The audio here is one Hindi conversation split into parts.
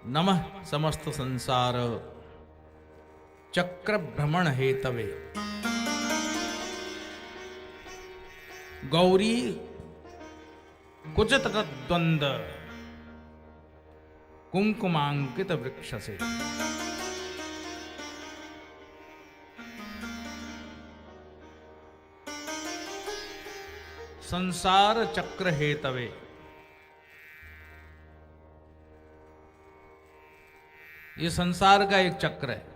नमः समस्त संसार चक्र भ्रमण हेतवे गौरी कुचित द्वंद कुंकुमांकित वृक्ष से। संसार चक्र हेतवे, ये संसार का एक चक्र है।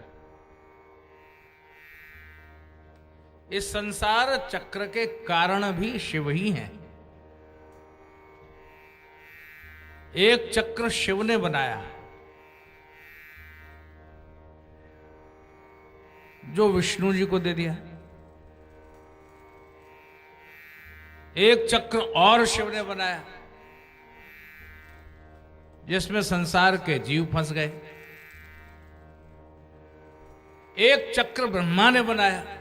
इस संसार चक्र के कारण भी शिव ही हैं। एक चक्र शिव ने बनाया जो विष्णु जी को दे दिया। एक चक्र और शिव ने बनाया जिसमें संसार के जीव फंस गए। एक चक्र ब्रह्मा ने बनाया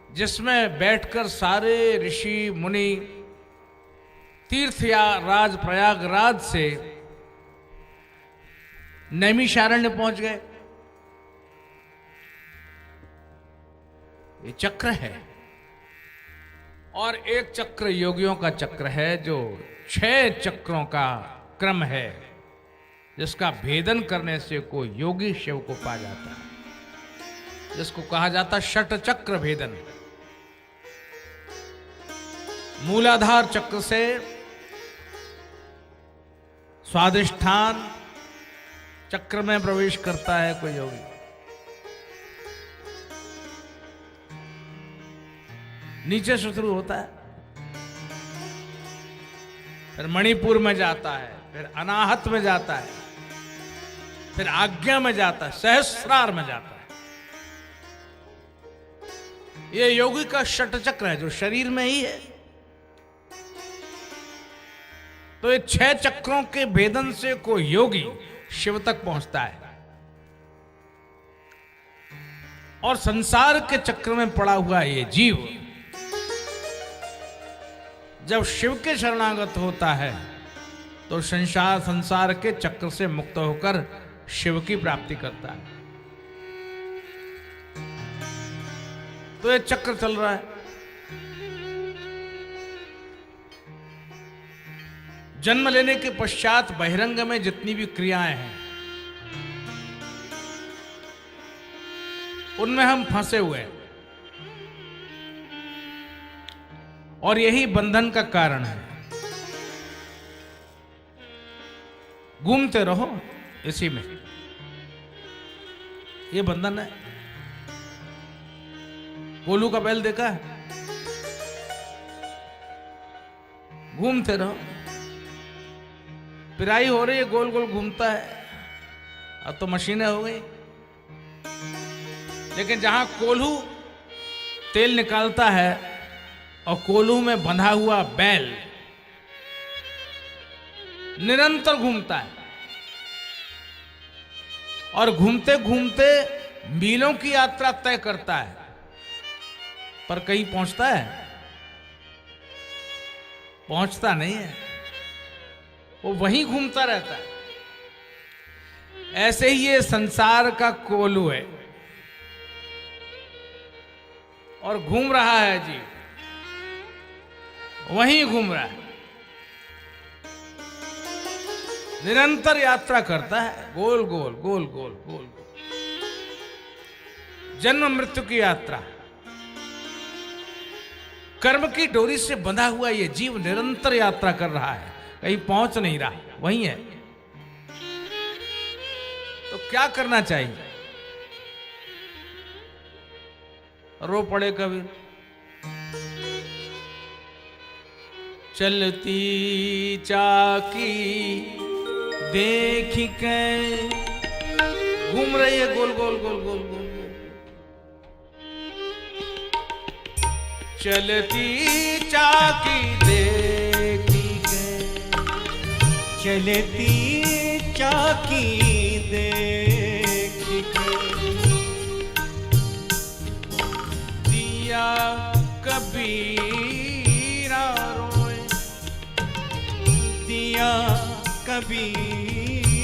जिसमें बैठकर सारे ऋषि मुनि तीर्थराज प्रयागराज से नैमिषारण्य पहुंच गए। ये चक्र है। और एक चक्र योगियों का चक्र है जो 6 चक्रों का क्रम है, जिसका भेदन करने से कोई योगी शिव को पा जाता है, जिसको कहा जाता है षट चक्र भेदन। मूलाधार चक्र से स्वादिष्ठान चक्र में प्रवेश करता है कोई योगी। नीचे से शुरू होता है, फिर मणिपुर में जाता है, फिर अनाहत में जाता है, फिर आज्ञा में जाता है, सहस्रार में जाता है। ये योगी का षट चक्र है जो शरीर में ही है। तो ये 6 चक्रों के भेदन से कोई योगी शिव तक पहुंचता है। और संसार के चक्र में पड़ा हुआ ये जीव जब शिव के शरणागत होता है तो संसार के चक्र से मुक्त होकर शिव की प्राप्ति करता है। तो ये चक्र चल रहा है। जन्म लेने के पश्चात बहिरंग में जितनी भी क्रियाएं हैं उनमें हम फंसे हुए हैं और यही बंधन का कारण है। घूमते रहो इसी में, ये बंधन है। कोलू का बैल देखा है? घूमते रहो, पिराई हो रही है, गोल गोल घूमता है। अब तो मशीनें हो गई, लेकिन जहां कोल्हू तेल निकालता है और कोल्हू में बंधा हुआ बैल निरंतर घूमता है और घूमते घूमते मीलों की यात्रा तय करता है, पर कहीं पहुंचता है? पहुंचता नहीं है, वो वहीं घूमता रहता है। ऐसे ही ये संसार का कोल्हू है और घूम रहा है जी, वहीं घूम रहा है, निरंतर यात्रा करता है, गोल गोल गोल गोल गोल गोल। जन्म मृत्यु की यात्रा, कर्म की डोरी से बंधा हुआ ये जीव निरंतर यात्रा कर रहा है, कहीं पहुंच नहीं रहा, वहीं है। तो क्या करना चाहिए? रो पड़े कभी। चलती चाकी देख के घूम रही है गोल गोल गोल गोल गोल। चलती चाकी देख के, चलती चाकी देख के, दिया कबीरा रोए, दिया कबीरा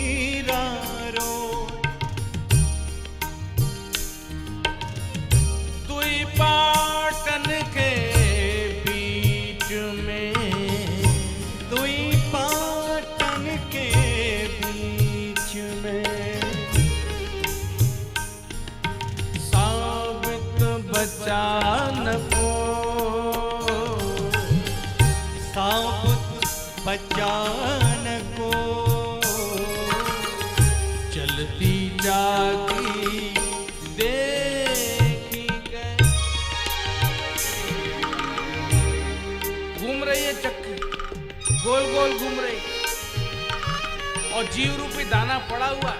बचान को, चलती जाती देखी गए। घूम रही है चक्की, गोल गोल घूम रही, और जीव रूपी दाना पड़ा हुआ।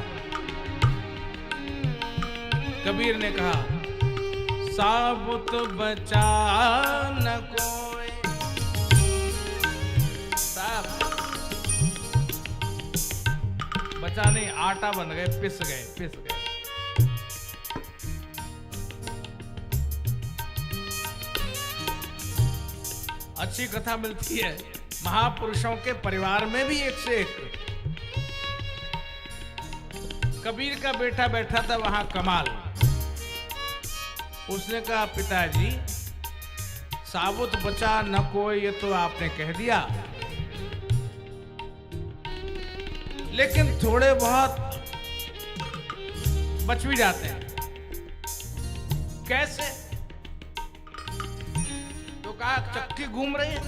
कबीर ने कहा, साबुत बचा न कोई। साहब बचा नहीं, आटा बन गए, पिस गए। अच्छी कथा मिलती है महापुरुषों के परिवार में भी, एक से एक। कबीर का बेटा बैठा था वहां, कमाल। उसने कहा, पिताजी साबुत बचा न कोई, ये तो आपने कह दिया, लेकिन थोड़े बहुत बच भी जाते हैं। कैसे? तो कहा, चक्की घूम रही है,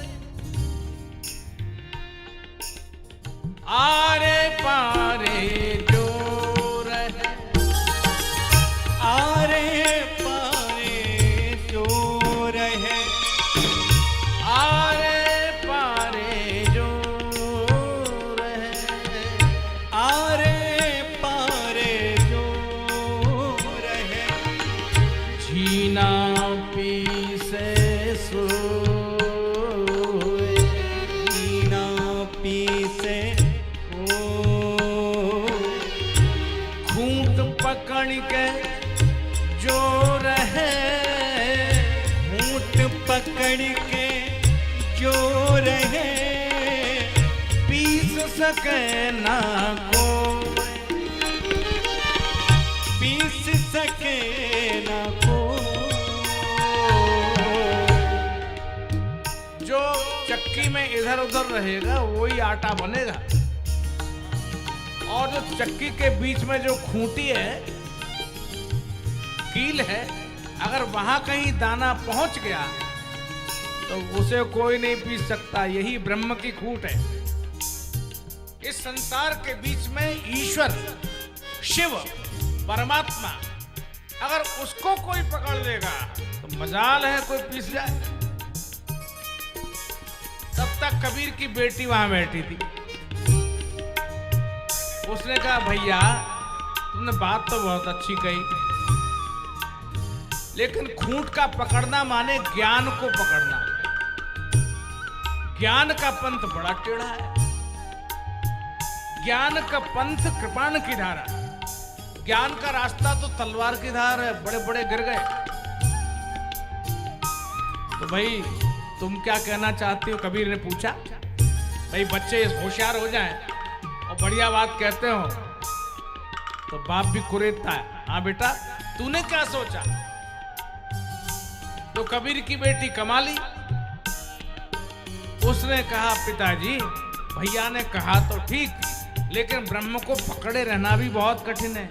आरे पारे जो रहे, आरे पारे जो रहे, आरे पारे जो रहे, आरे पारे जो रहे, जीना पी से सोए, जीना पी से घूंट पकड़ के जो रहे, घूंट पकड़ के जो रहे, पीस सके ना कोई, पीस सके ना को। जो चक्की में इधर उधर रहेगा वही आटा बनेगा, और जो चक्की के बीच में जो खूंटी है, कील है, अगर वहां कहीं दाना पहुंच गया तो उसे कोई नहीं पीस सकता। यही ब्रह्म की खूंट है। इस संसार के बीच में ईश्वर, शिव, परमात्मा, अगर उसको कोई पकड़ लेगा तो मजाल है कोई पीस जाए। तब तक कबीर की बेटी वहां बैठी थी। उसने कहा, भैया तुमने बात तो बहुत अच्छी कही, लेकिन खूंट का पकड़ना माने ज्ञान को पकड़ना। ज्ञान का पंथ बड़ा टेढ़ा है। ज्ञान का पंथ कृपाण की धारा। ज्ञान का रास्ता तो तलवार की धार है, बड़े बड़े गिर गए। तो भाई तुम क्या कहना चाहती हो? कबीर ने पूछा। भाई बच्चे होशियार हो जाएं और बढ़िया बात कहते हो तो बाप भी कुरेदता है। हाँ बेटा, तूने क्या सोचा? तो कबीर की बेटी कमाली, उसने कहा, पिताजी भैया ने कहा तो ठीक, लेकिन ब्रह्म को पकड़े रहना भी बहुत कठिन है,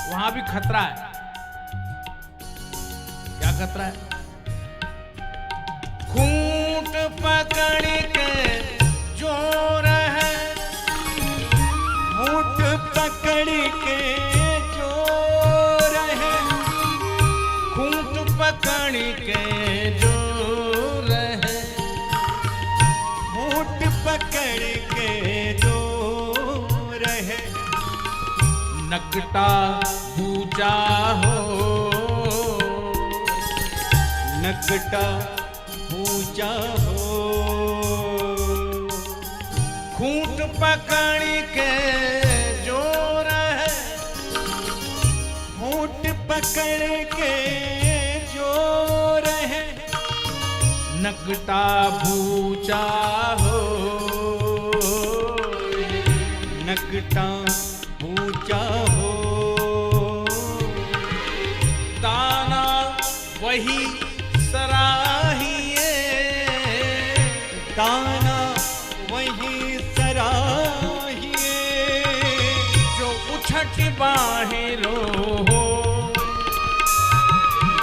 वहां भी खतरा है। क्या खतरा है? खूंट पकड़ के जो रहे, घूंट पकड़ के जो रहे, खूंट पकड़ के जो रहे, घूंट पकड़ के जो रहे, नकटा पूजा हो, नकटा पूजा हो, खूंट पकड़ के जो रहे, घूंट पकड़ के जो रहे, नकटा पूजा हो, नकटा पूजा हो, दाना वही सराहिए, दाना वही सराहिए, जो उछट बाहिरो हो,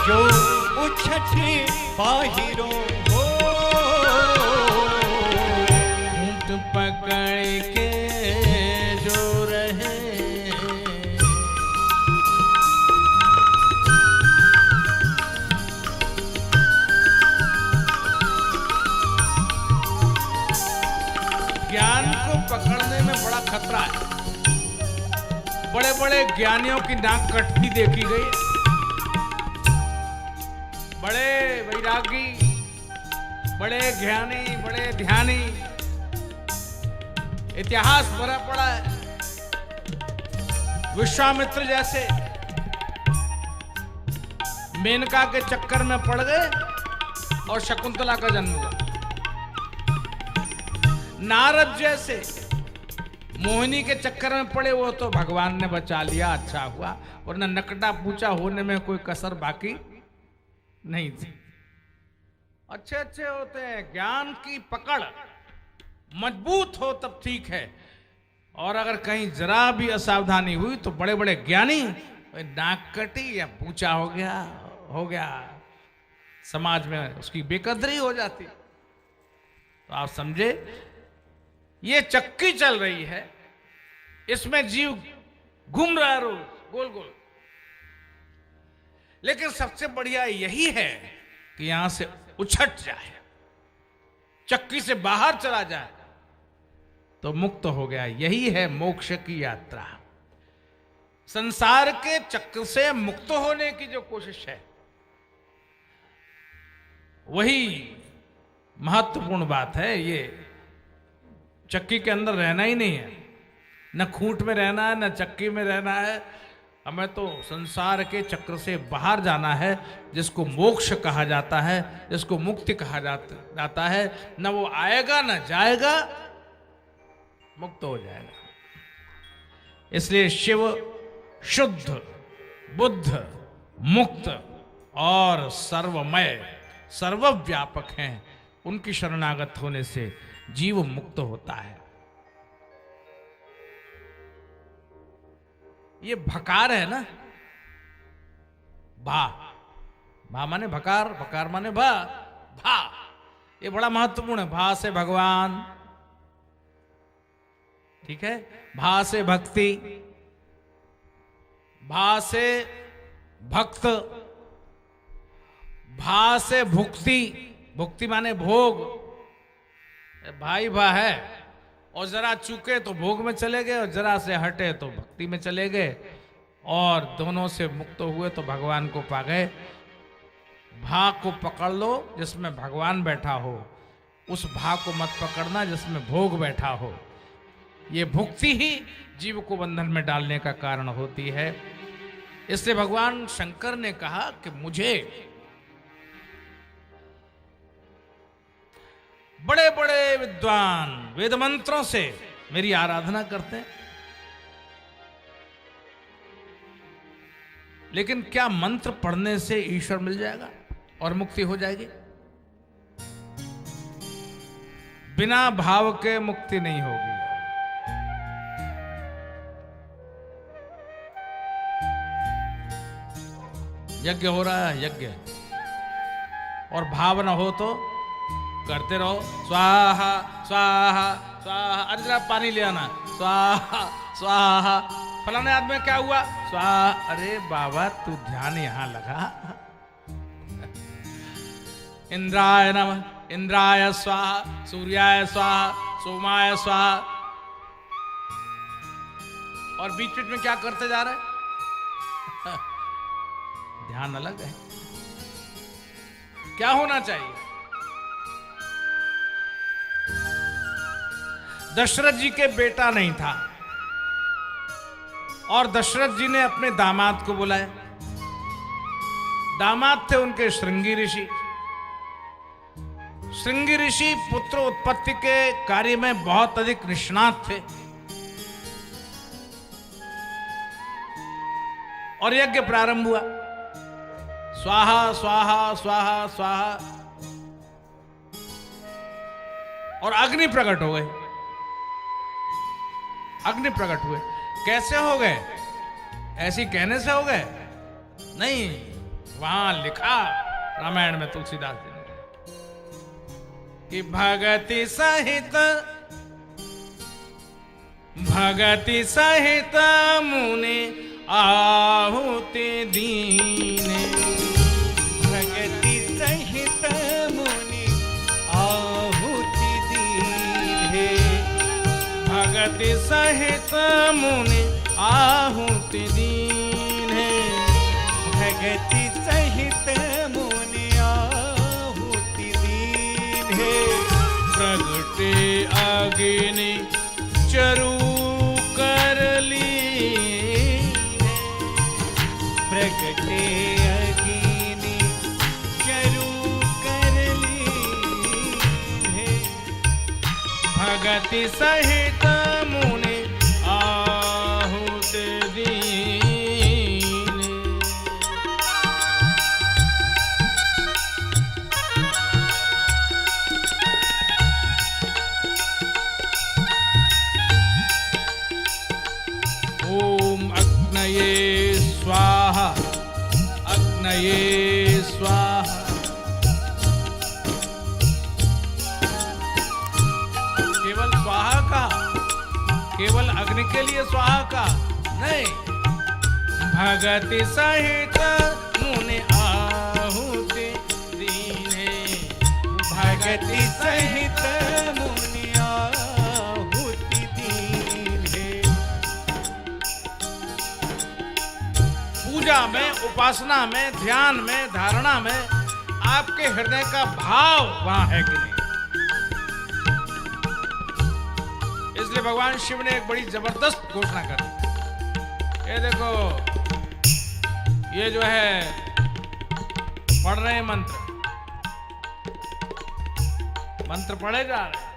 जो उछट बाहिरों हो, पकड़ने में बड़ा खतरा है। बड़े बड़े ज्ञानियों की नाक कटती देखी गई, बड़े वैरागी, बड़े ज्ञानी, बड़े ध्यानी, इतिहास भरा पड़ा है। विश्वामित्र जैसे मेनका के चक्कर में पड़ गए और शकुंतला का जन्म हुआ। नारद जैसे मोहिनी के चक्कर में पड़े, वो तो भगवान ने बचा लिया, अच्छा हुआ, वरना नकटा पूछा होने में कोई कसर बाकी नहीं थी। अच्छे अच्छे होते हैं, ज्ञान की पकड़ मजबूत हो तब ठीक है, और अगर कहीं जरा भी असावधानी हुई तो बड़े बड़े ज्ञानी नाक कटी या पूछा हो गया, समाज में उसकी बेकदरी हो जाती। तो आप समझे, ये चक्की चल रही है, इसमें जीव घूम रहा है रोज गोल गोल। लेकिन सबसे बढ़िया यही है कि यहां से उछट जाए, चक्की से बाहर चला जाए तो मुक्त हो गया। यही है मोक्ष की यात्रा। संसार के चक्र से मुक्त होने की जो कोशिश है, वही महत्वपूर्ण बात है। ये चक्की के अंदर रहना ही नहीं है, न खूंट में रहना है, न चक्की में रहना है। हमें तो संसार के चक्र से बाहर जाना है, जिसको मोक्ष कहा जाता है, जिसको मुक्ति कहा जाता है। न वो आएगा न जाएगा, मुक्त हो जाएगा। इसलिए शिव शुद्ध, बुद्ध, मुक्त और सर्वमय, सर्वव्यापक हैं। उनकी शरणागत होने से जीव मुक्त होता है। ये भकार है ना, भा, भा माने भकार, भकार माने भा, भा, ये बड़ा महत्वपूर्ण है। भा से भगवान, ठीक है, भा से भक्ति, भा से भक्त, भा से भुक्ति, भुक्ति माने भोग, भाई भा है, और जरा चूके तो भोग में चले गए, और जरा से हटे तो भक्ति में चले गए, और दोनों से मुक्त हुए तो भगवान को पा गए। भा को पकड़ लो जिसमें भगवान बैठा हो, उस भा को मत पकड़ना जिसमें भोग बैठा हो। ये भुक्ति ही जीव को बंधन में डालने का कारण होती है। इसलिए भगवान शंकर ने कहा कि मुझे बड़े बड़े विद्वान वेद मंत्रों से मेरी आराधना करते हैं, लेकिन क्या मंत्र पढ़ने से ईश्वर मिल जाएगा और मुक्ति हो जाएगी? बिना भाव के मुक्ति नहीं होगी। यज्ञ हो रहा है, यज्ञ, और भाव न हो तो करते रहो, स्वाहा स्वाहा स्वाहा, अरे जरा पानी ले आना, स्वाहा स्वाहा, फलाने आदमी में क्या हुआ, स्वाहा। अरे बाबा तू ध्यान यहां लगा। इंद्राय नमः, इंद्राय स्वाहा, सूर्याय स्वाहा, सोमाय स्वाहा, और बीच बीच में क्या करते जा रहे? ध्यान अलग है। क्या होना चाहिए? दशरथ जी के बेटा नहीं था, और दशरथ जी ने अपने दामाद को बुलाया। दामाद थे उनके श्रृंगी ऋषि। श्रृंगी ऋषि पुत्र उत्पत्ति के कार्य में बहुत अधिक निष्णात थे, और यज्ञ प्रारंभ हुआ। स्वाहा स्वाहा स्वाहा स्वाहा, और अग्नि प्रकट हो गए। अग्नि प्रकट हुए। कैसे हो गए? ऐसी कहने से हो गए? नहीं, वहां लिखा रामायण में तुलसीदास जी ने कि भगति सहित मुनि आहुति दीने। भगति सहित मुनि आहुति दीने। भगति सहित मुनि आहुति दीन्हे। भगति सहित मुनि आहुति दीन्हे। प्रगटे अग्नि चरु कर लीन्हे। प्रगटे अग्नि चरु कर लीन्हे। भगति सहित मुनि आहुति दीन्हे। ओम अग्नये स्वाहा, अग्नये स्वाहा। केवल स्वाहा का, केवल अग्नि के लिए स्वाहा का नहीं, भगति सहित मुनि आहुति दीन्हे। भगति सहित मुनि आहुति दीन्हे। पूजा में, उपासना में, ध्यान में, धारणा में आपके हृदय का भाव वहां है कि नहीं। इसलिए भगवान शिव ने एक बड़ी जबरदस्त घोषणा कर दी। ये देखो, ये जो है पढ़ रहे हैं मंत्र, मंत्र पढ़े जा रहे हैं।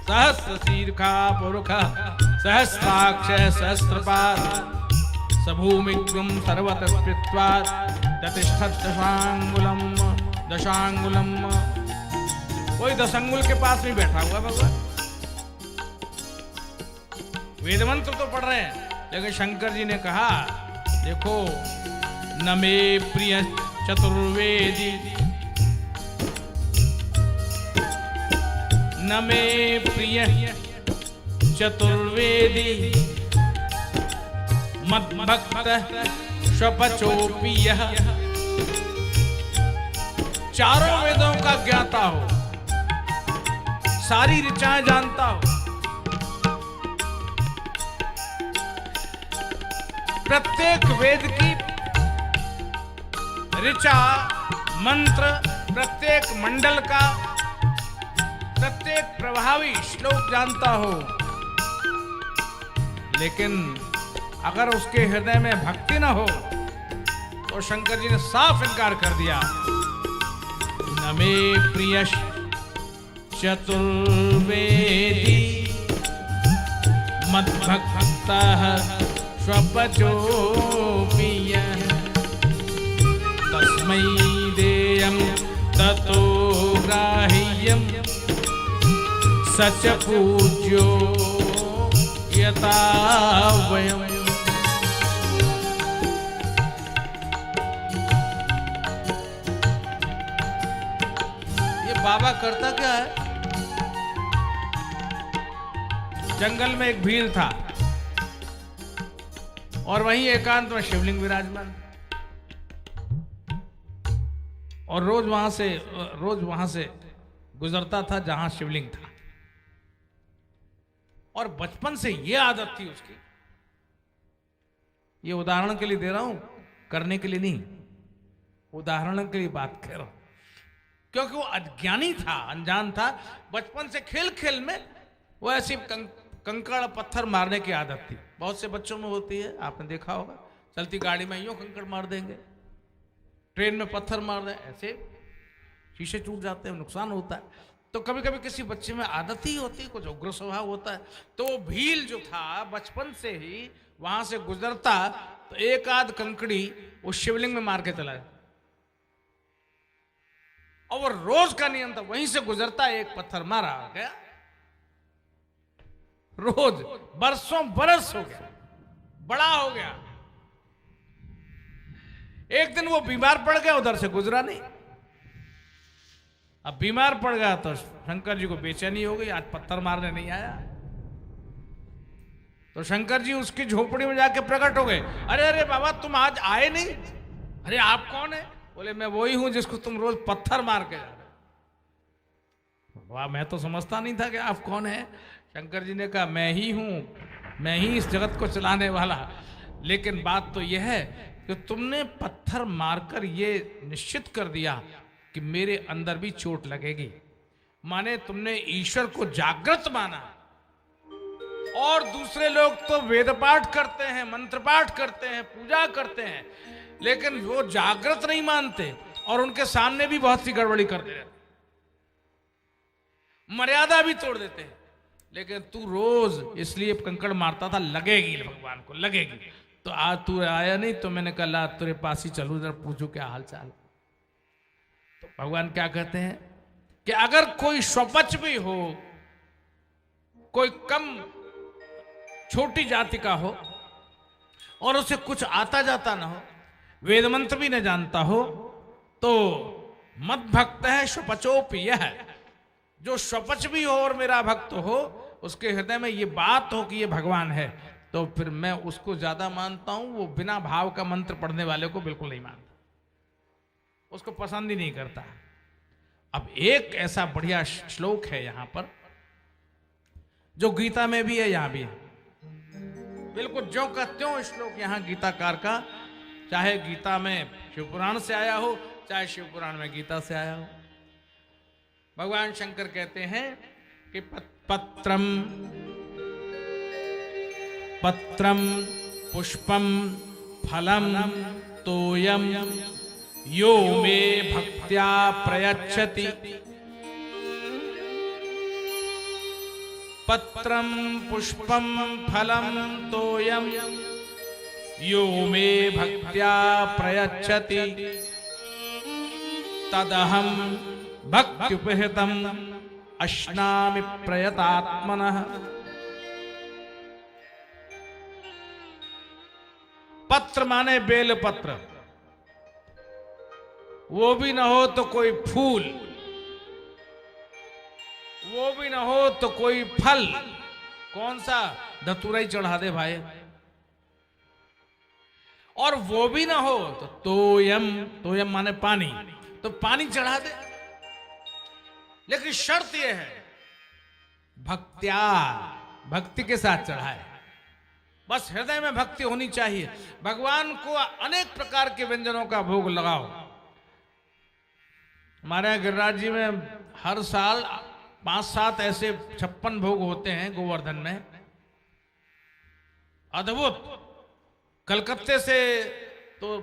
सहस्र शीर्षा पुरुष सहस्राक्ष सहस्रपाद सभूमिग्रम सर्वत स्पृत्वा प्रतिष्ठत् दशांगुलम दशांगुलम। कोई 10 अंगुल के पास में बैठा हुआ भगवान। वेद मंत्र तो पढ़ रहे हैं, लेकिन शंकर जी ने कहा देखो, न मे प्रिय चतुर्वेदी, न मे प्रिय चतुर्वेदी, मद्भक्त स्वपचोपि यः। चारों वेदों का ज्ञाता हो, सारी ऋचाएं जानता हो, प्रत्येक वेद की ऋचा मंत्र, प्रत्येक मंडल का प्रत्येक प्रभावी श्लोक जानता हो, लेकिन अगर उसके हृदय में भक्ति न हो तो शंकर जी ने साफ इनकार कर दिया। न मे प्रिय चतुर्वेदी मद्भक्तः स्वपचोपि यः। तस्मै देयं ततो ग्राह्यं सच पूज्यो यथा वयम्। ये बाबा करता क्या है? जंगल में एक भील था और वहीं एकांत में शिवलिंग विराजमान, और रोज वहां से गुजरता था जहां शिवलिंग था। और बचपन से ये आदत थी उसकी, ये उदाहरण के लिए दे रहा हूं, करने के लिए नहीं, उदाहरण के लिए बात कर रहा हूं, क्योंकि वो अज्ञानी था, अनजान था। बचपन से खेल खेल में वो ऐसी कंकड़ पत्थर मारने की आदत थी। बहुत से बच्चों में होती है, आपने देखा होगा, चलती गाड़ी में यूं कंकड़ मार देंगे, ट्रेन में पत्थर मार दें, ऐसे शीशे टूट जाते हैं, नुकसान होता है। तो कभी कभी किसी बच्चे में आदत ही होती है, कुछ उग्र स्वभाव होता है। तो वो भील जो था बचपन से ही वहां से गुजरता तो एक आध कंकड़ी वो शिवलिंग में मार के चला जाता, और वो रोज का नियम था, वहीं से गुजरता एक पत्थर मारा गया, रोज बरसों बरस हो गया, बड़ा हो गया। एक दिन वो बीमार पड़ गया, उधर से गुजरा नहीं। अब बीमार पड़ गया तो शंकर जी को बेचैनी हो गई, आज पत्थर मारने नहीं आया। तो शंकर जी उसकी झोपड़ी में जाके प्रकट हो गए। अरे अरे बाबा, तुम आज आए नहीं? अरे आप कौन है? बोले मैं वही हूं जिसको तुम रोज पत्थर मार के जा रहे। वाह, मैं तो समझता नहीं था कि आप कौन है। शंकर जी ने कहा मैं ही हूं, मैं ही इस जगत को चलाने वाला। लेकिन बात तो यह है कि तुमने पत्थर मारकर ये निश्चित कर दिया कि मेरे अंदर भी चोट लगेगी। माने तुमने ईश्वर को जागृत माना। और दूसरे लोग तो वेद पाठ करते हैं, मंत्र पाठ करते हैं, पूजा करते हैं, लेकिन वो जागृत नहीं मानते और उनके सामने भी बहुत सी गड़बड़ी करते रहते, मर्यादा भी तोड़ देते हैं। लेकिन तू रोज इसलिए कंकड़ मारता था, लगेगी भगवान को, लगेगी। तो आज तू आया नहीं तो मैंने कहा तेरे पास ही चलूं, जरा पूछू क्या हाल चाल। तो भगवान क्या कहते हैं कि अगर कोई स्वपच भी हो, कोई कम छोटी जाति का हो और उसे कुछ आता जाता ना हो, वेद मंत्र भी न जानता हो, तो मत भक्त है स्वपचोप्य है। जो स्वपच भी हो और मेरा भक्त हो, उसके हृदय में ये बात हो कि ये भगवान है, तो फिर मैं उसको ज्यादा मानता हूं। वो बिना भाव का मंत्र पढ़ने वाले को बिल्कुल नहीं मानता, उसको पसंद ही नहीं करता। अब एक ऐसा बढ़िया श्लोक है यहां पर, जो गीता में भी है, यहां भी है, बिल्कुल ज्यों का त्यों श्लोक यहां गीताकार का, चाहे गीता में शिवपुराण से आया हो, चाहे शिवपुराण में गीता से आया हो। भगवान शंकर कहते हैं कि पत्रम पत्रम पुष्पम फलम तोयम यो मे भक्त्या प्रयच्छति। पत्रम पुष्पम फलम तोयम यो मे भक्त्या प्रयच्छति। तदहं भक्त्युपहृतम अश्नामि प्रयतात्मनः। पत्र माने बेल पत्र, वो भी ना हो तो कोई फूल, वो भी ना हो तो कोई फल। कौन सा? धतूरा ही चढ़ा दे भाई। और वो भी ना हो तो तोयम, तोयम माने पानी, तो पानी चढ़ा दे। लेकिन शर्त यह है भक्त्या, भक्ति के साथ चढ़ाए। बस हृदय में भक्ति होनी चाहिए। भगवान को अनेक प्रकार के व्यंजनों का भोग लगाओ। हमारे यहाँ गिरिराज जी में हर साल 5-7 ऐसे 56 भोग होते हैं गोवर्धन में, अद्भुत। कलकत्ते से तो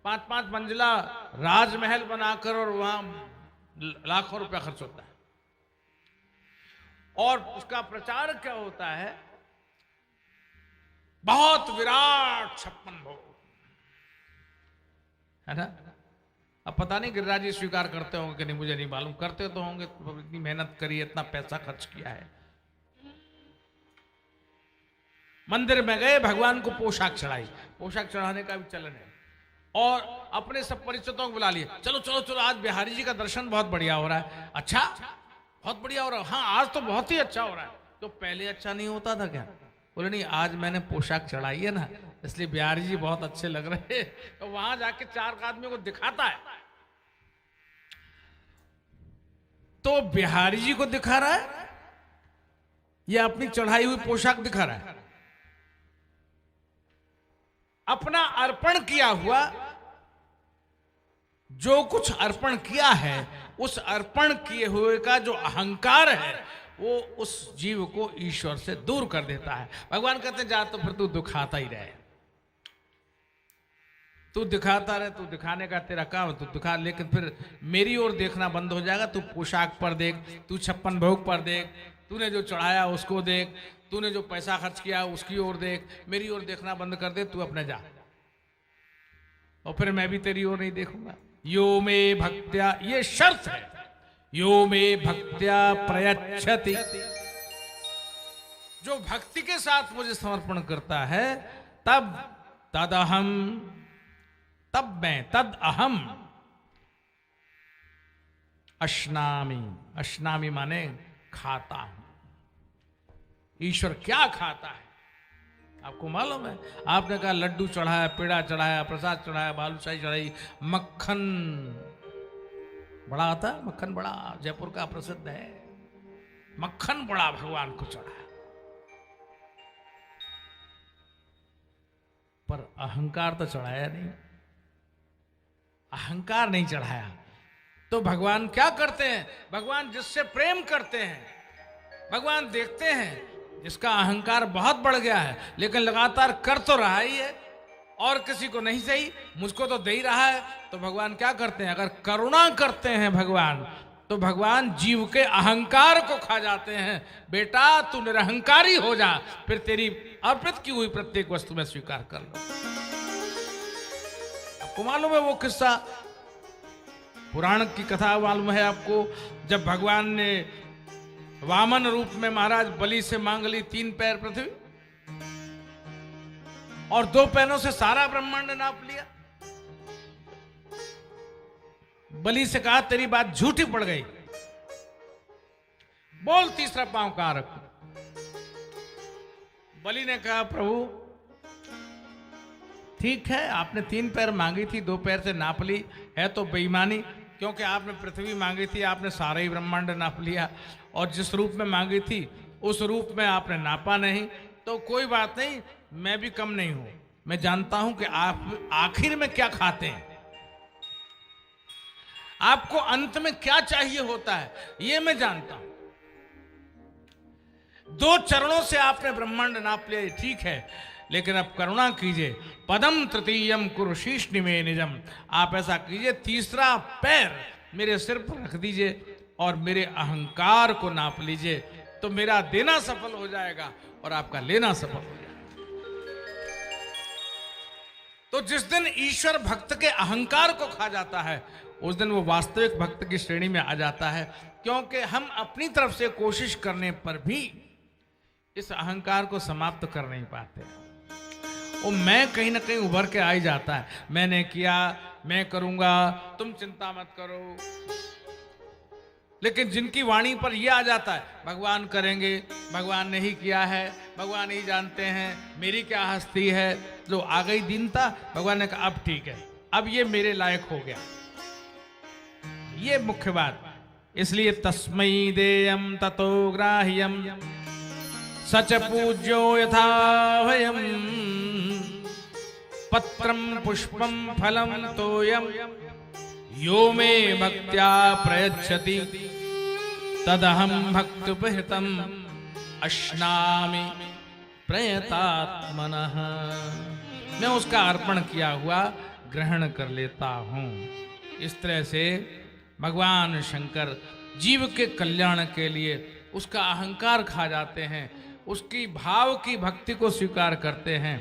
5-5 मंजिला राजमहल बनाकर और वहां लाखों रुपया खर्च होता है। और उसका प्रचार क्या होता है? बहुत विराट 56 भोग, है ना। अब पता नहीं गिरिराज जी स्वीकार करते होंगे कि नहीं, मुझे नहीं मालूम। करते तो होंगे, इतनी मेहनत करी, इतना पैसा खर्च किया है। मंदिर में गए, भगवान को पोशाक चढ़ाई, पोशाक चढ़ाने का भी चलन है। और अपने सब परिचितों को बुला लिए, चलो चलो चलो, आज बिहारी जी का दर्शन बहुत बढ़िया हो रहा है। अच्छा, बहुत बढ़िया हो रहा है? हाँ, आज तो बहुत ही अच्छा हो रहा है। तो पहले अच्छा नहीं होता था क्या? बोले नहीं, आज मैंने पोशाक चढ़ाई है ना, इसलिए बिहारी जी बहुत अच्छे लग रहे हैं। तो वहां जाके 4 आदमियों को दिखाता है, तो बिहारी जी को दिखा रहा है या अपनी चढ़ाई हुई पोशाक दिखा रहा है? अपना अर्पण किया हुआ, जो कुछ अर्पण किया है, उस अर्पण किए हुए का जो अहंकार है, वो उस जीव को ईश्वर से दूर कर देता है। भगवान कहते हैं जा, तो फिर तू दिखाता ही रहे, तू दिखाता रहे, तू दिखाने का तेरा काम, तू दिखा, लेकिन फिर मेरी ओर देखना बंद हो जाएगा। तू पोशाक पर देख, तू 56 भोग पर देख, तूने जो चढ़ाया उसको देख, तूने जो पैसा खर्च किया उसकी ओर देख, मेरी ओर देखना बंद कर दे, तू अपने जा, और फिर मैं भी तेरी ओर नहीं देखूंगा। यो मे भक्त्या, ये शर्त है, यो मे भक्त्या प्रयच्छति। जो भक्ति के साथ मुझे समर्पण करता है, तब तदहम, तब मैं, तद अहम अश्नामि, अश्नामि माने खाता हूं। ईश्वर क्या खाता है आपको मालूम है? आपने कहा लड्डू चढ़ाया, पेड़ा चढ़ाया, प्रसाद चढ़ाया, बालूशाही चढ़ाई, मक्खन बड़ा आता है, मक्खन बड़ा जयपुर का प्रसिद्ध है। मक्खन बड़ा भगवान को चढ़ाया, पर अहंकार तो चढ़ाया नहीं, अहंकार नहीं चढ़ाया। तो भगवान क्या करते हैं? भगवान जिससे प्रेम करते हैं, भगवान देखते हैं जिसका अहंकार बहुत बढ़ गया है लेकिन लगातार कर तो रहा ही है और किसी को नहीं सही, मुझको तो दे ही रहा है, तो भगवान क्या करते हैं? अगर करुणा करते हैं भगवान, तो भगवान जीव के अहंकार को खा जाते हैं। बेटा तू निरहंकारी हो जा, फिर तेरी अर्पित की हुई प्रत्येक वस्तु में स्वीकार कर लो। आपको मालूम है वो किस्सा, पुराण की कथा मालूम है आपको, जब भगवान ने वामन रूप में महाराज बलि से मांग ली 3 पैर पृथ्वी और 2 पैरों से सारा ब्रह्मांड नाप लिया। बलि से कहा तेरी बात झूठी पड़ गई, बोल तीसरा पांव कहां रखूं? बलि ने कहा प्रभु ठीक है, आपने 3 पैर मांगी थी, 2 पैर से नाप ली, है तो बेईमानी, क्योंकि आपने पृथ्वी मांगी थी, आपने सारा ही ब्रह्मांड नाप लिया, और जिस रूप में मांगी थी उस रूप में आपने नापा नहीं, तो कोई बात नहीं, मैं भी कम नहीं हूं, मैं जानता हूं कि आप आखिर में क्या खाते हैं, आपको अंत में क्या चाहिए होता है ये मैं जानता हूं। 2 चरणों से आपने ब्रह्मांड नाप लिया, ठीक है, लेकिन अब करुणा कीजिए, पदम तृतीयम कुरु शीश निमे निजम, आप ऐसा कीजिए, तीसरा पैर मेरे सिर पर रख दीजिए और मेरे अहंकार को नाप लीजिए, तो मेरा देना सफल हो जाएगा और आपका लेना सफल हो जाएगा। तो जिस दिन ईश्वर भक्त के अहंकार को खा जाता है, उस दिन वो वास्तविक भक्त की श्रेणी में आ जाता है, क्योंकि हम अपनी तरफ से कोशिश करने पर भी इस अहंकार को समाप्त कर नहीं पाते। वो मैं कहीं ना कहीं उभर के आ ही जाता है, मैंने किया, मैं करूंगा, तुम चिंता मत करो। लेकिन जिनकी वाणी पर यह आ जाता है भगवान करेंगे, भगवान ने ही किया है, भगवान ही जानते हैं, मेरी क्या हस्ती है, जो आ गई दीनता, भगवान ने कहा अब ठीक है, अब ये मेरे लायक हो गया, ये मुख्य बात। इसलिए तस्मै देयम ततो ग्राह्यम सच पूज्यो यथा भयम पत्रम पुष्पम फलम तोयम यो मे भक्त्या प्रयच्छति तदहम भक्तुपहृतम अश्नामि प्रयतात्मनः, मैं उसका अर्पण किया हुआ ग्रहण कर लेता हूं। इस तरह से भगवान शंकर जीव के कल्याण के लिए उसका अहंकार खा जाते हैं, उसकी भाव की भक्ति को स्वीकार करते हैं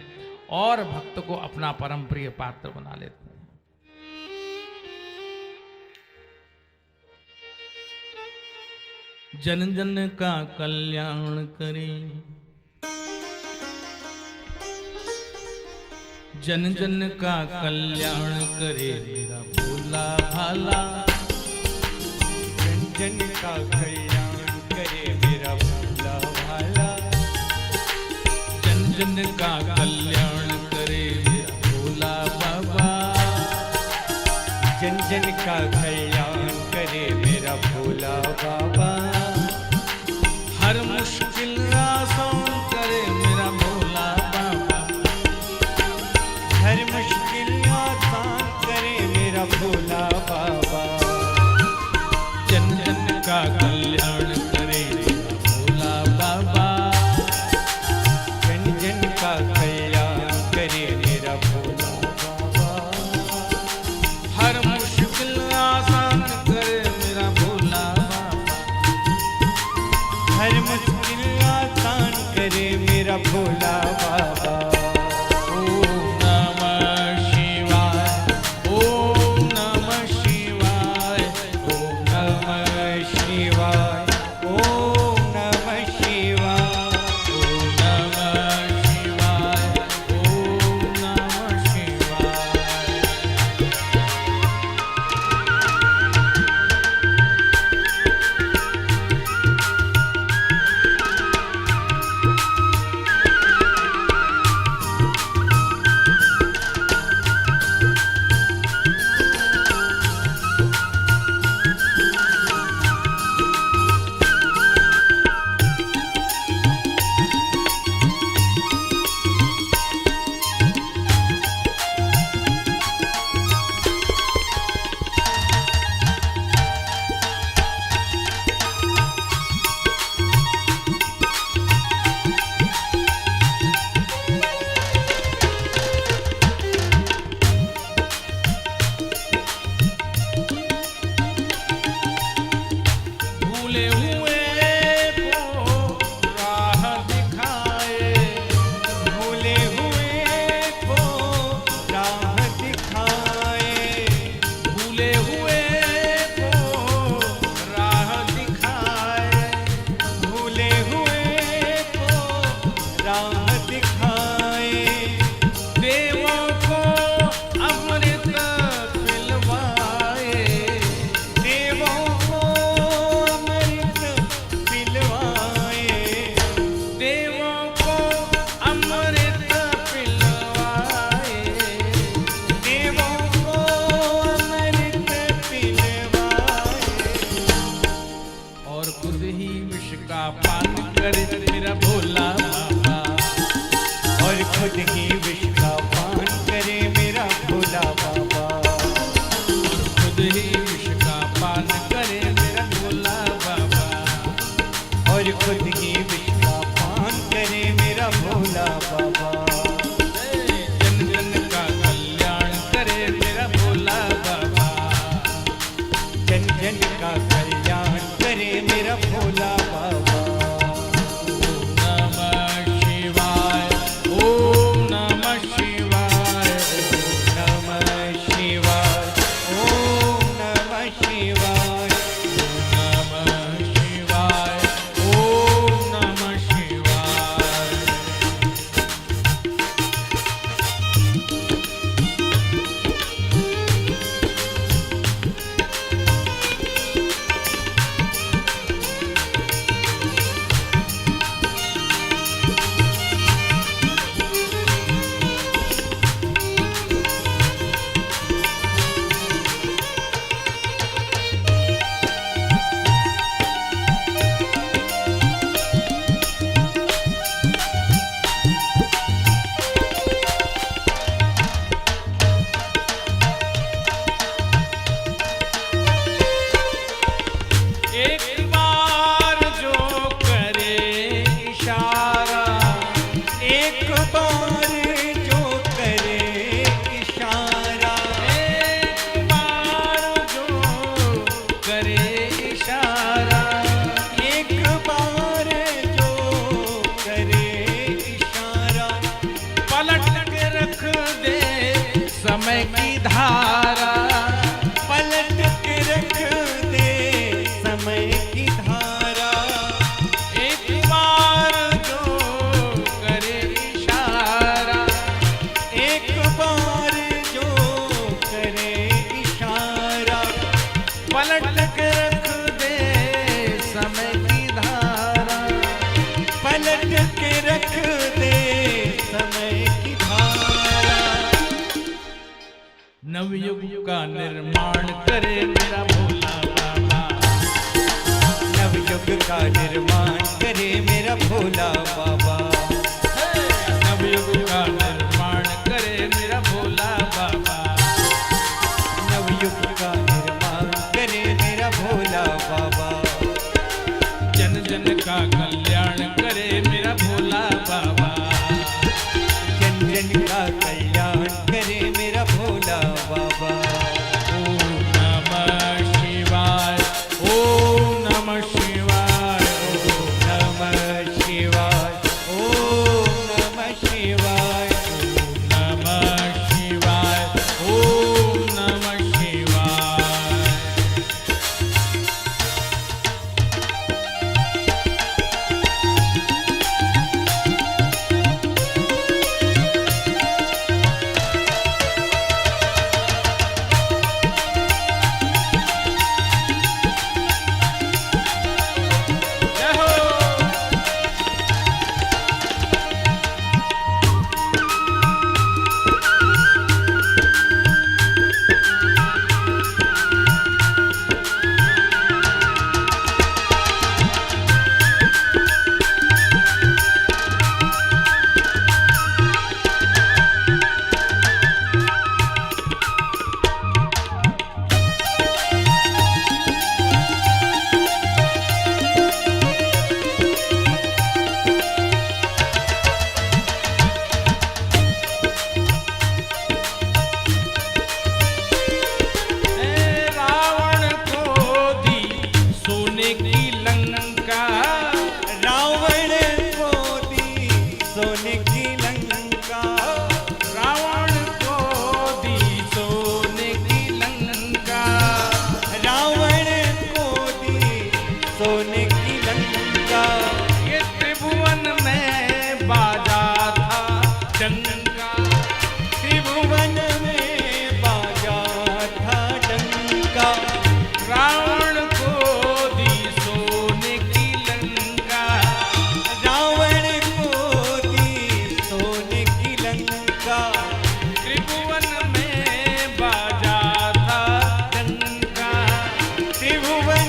और भक्त को अपना परम प्रिय पात्र बना लेते हैं। जन जन का कल्याण करे, जन जन का कल्याण करे मेरा भोला भाला, जन जन का कल्याण करे मेरा भोला भाला, जन जन का कल्याण करे मेरा भोला बाबा, जन जन का कल्याण करे मेरा भोला बाबा, हर मुश्किल आसान करे मेरा भोला बाबा, हर मुश्किल आसान करे मेरा भोला बाबा, जन जन का कल्याण करे मेरा भोला बाबा, जन जन का कल्याण करे मेरा भोला बाबा, हर मुश्किल आसान भूले हुए को राह दिखाए, भूले हुए को राह दिखाए, भूले हुए को राह दिखाए, भूले हुए को राह दिखाए, देवों को अमृत पिलवाए, देवों को अमृत पिलवाए, देवों को अमृत पिलवाए, देवों को अमृत पिलवाए, और खुद ही विष का पान करे मेरा भोला बाबा, और खुद ही विष का पान करे मेरा भोला बाबा, खुद ही विष का पान करे मेरा भोला बाबा, और खुद ही विष का पान करे मेरा भोला बाबा, जन जन का कल्याण करे मेरा भोला बाबा, जन जन का कल्याण करे मेरा भोला बाबा। नमः शिवाय, ओम नमः शिवाय, नमः शिवाय, ओम नमः शिवाय, नमः शिवाय, ओम नमः शिवाय। एक बार जो करे इशारा, एक बार जो करे इशारा, एक बार जो करे इशारा, एक बार जो करे इशारा, पलट के रख दे समय की धारा, पलट के रख दे समय की धारा, एक बार जो करे इशारा, एक बार जो करे इशारा, पलट के रख दे समय की धारा, पलट के रख दे समय की धारा, नवयुग का निर्माण करे मेरा भोला बाबा, नवयुग का निर्माण करे मेरा भोला बाबा, नवयुग का निर्माण करे मेरा भोला बाबा, नवयुग का निर्माण करे मेरा भोला बाबा, जन जन का कल्याण करे मेरा भोला बाबा, जन जन का कल्याण करे मेरा भोला बाबा। ओम नमः शिवाय, ओम नमः शिवाय, ओम नमः शिवाय,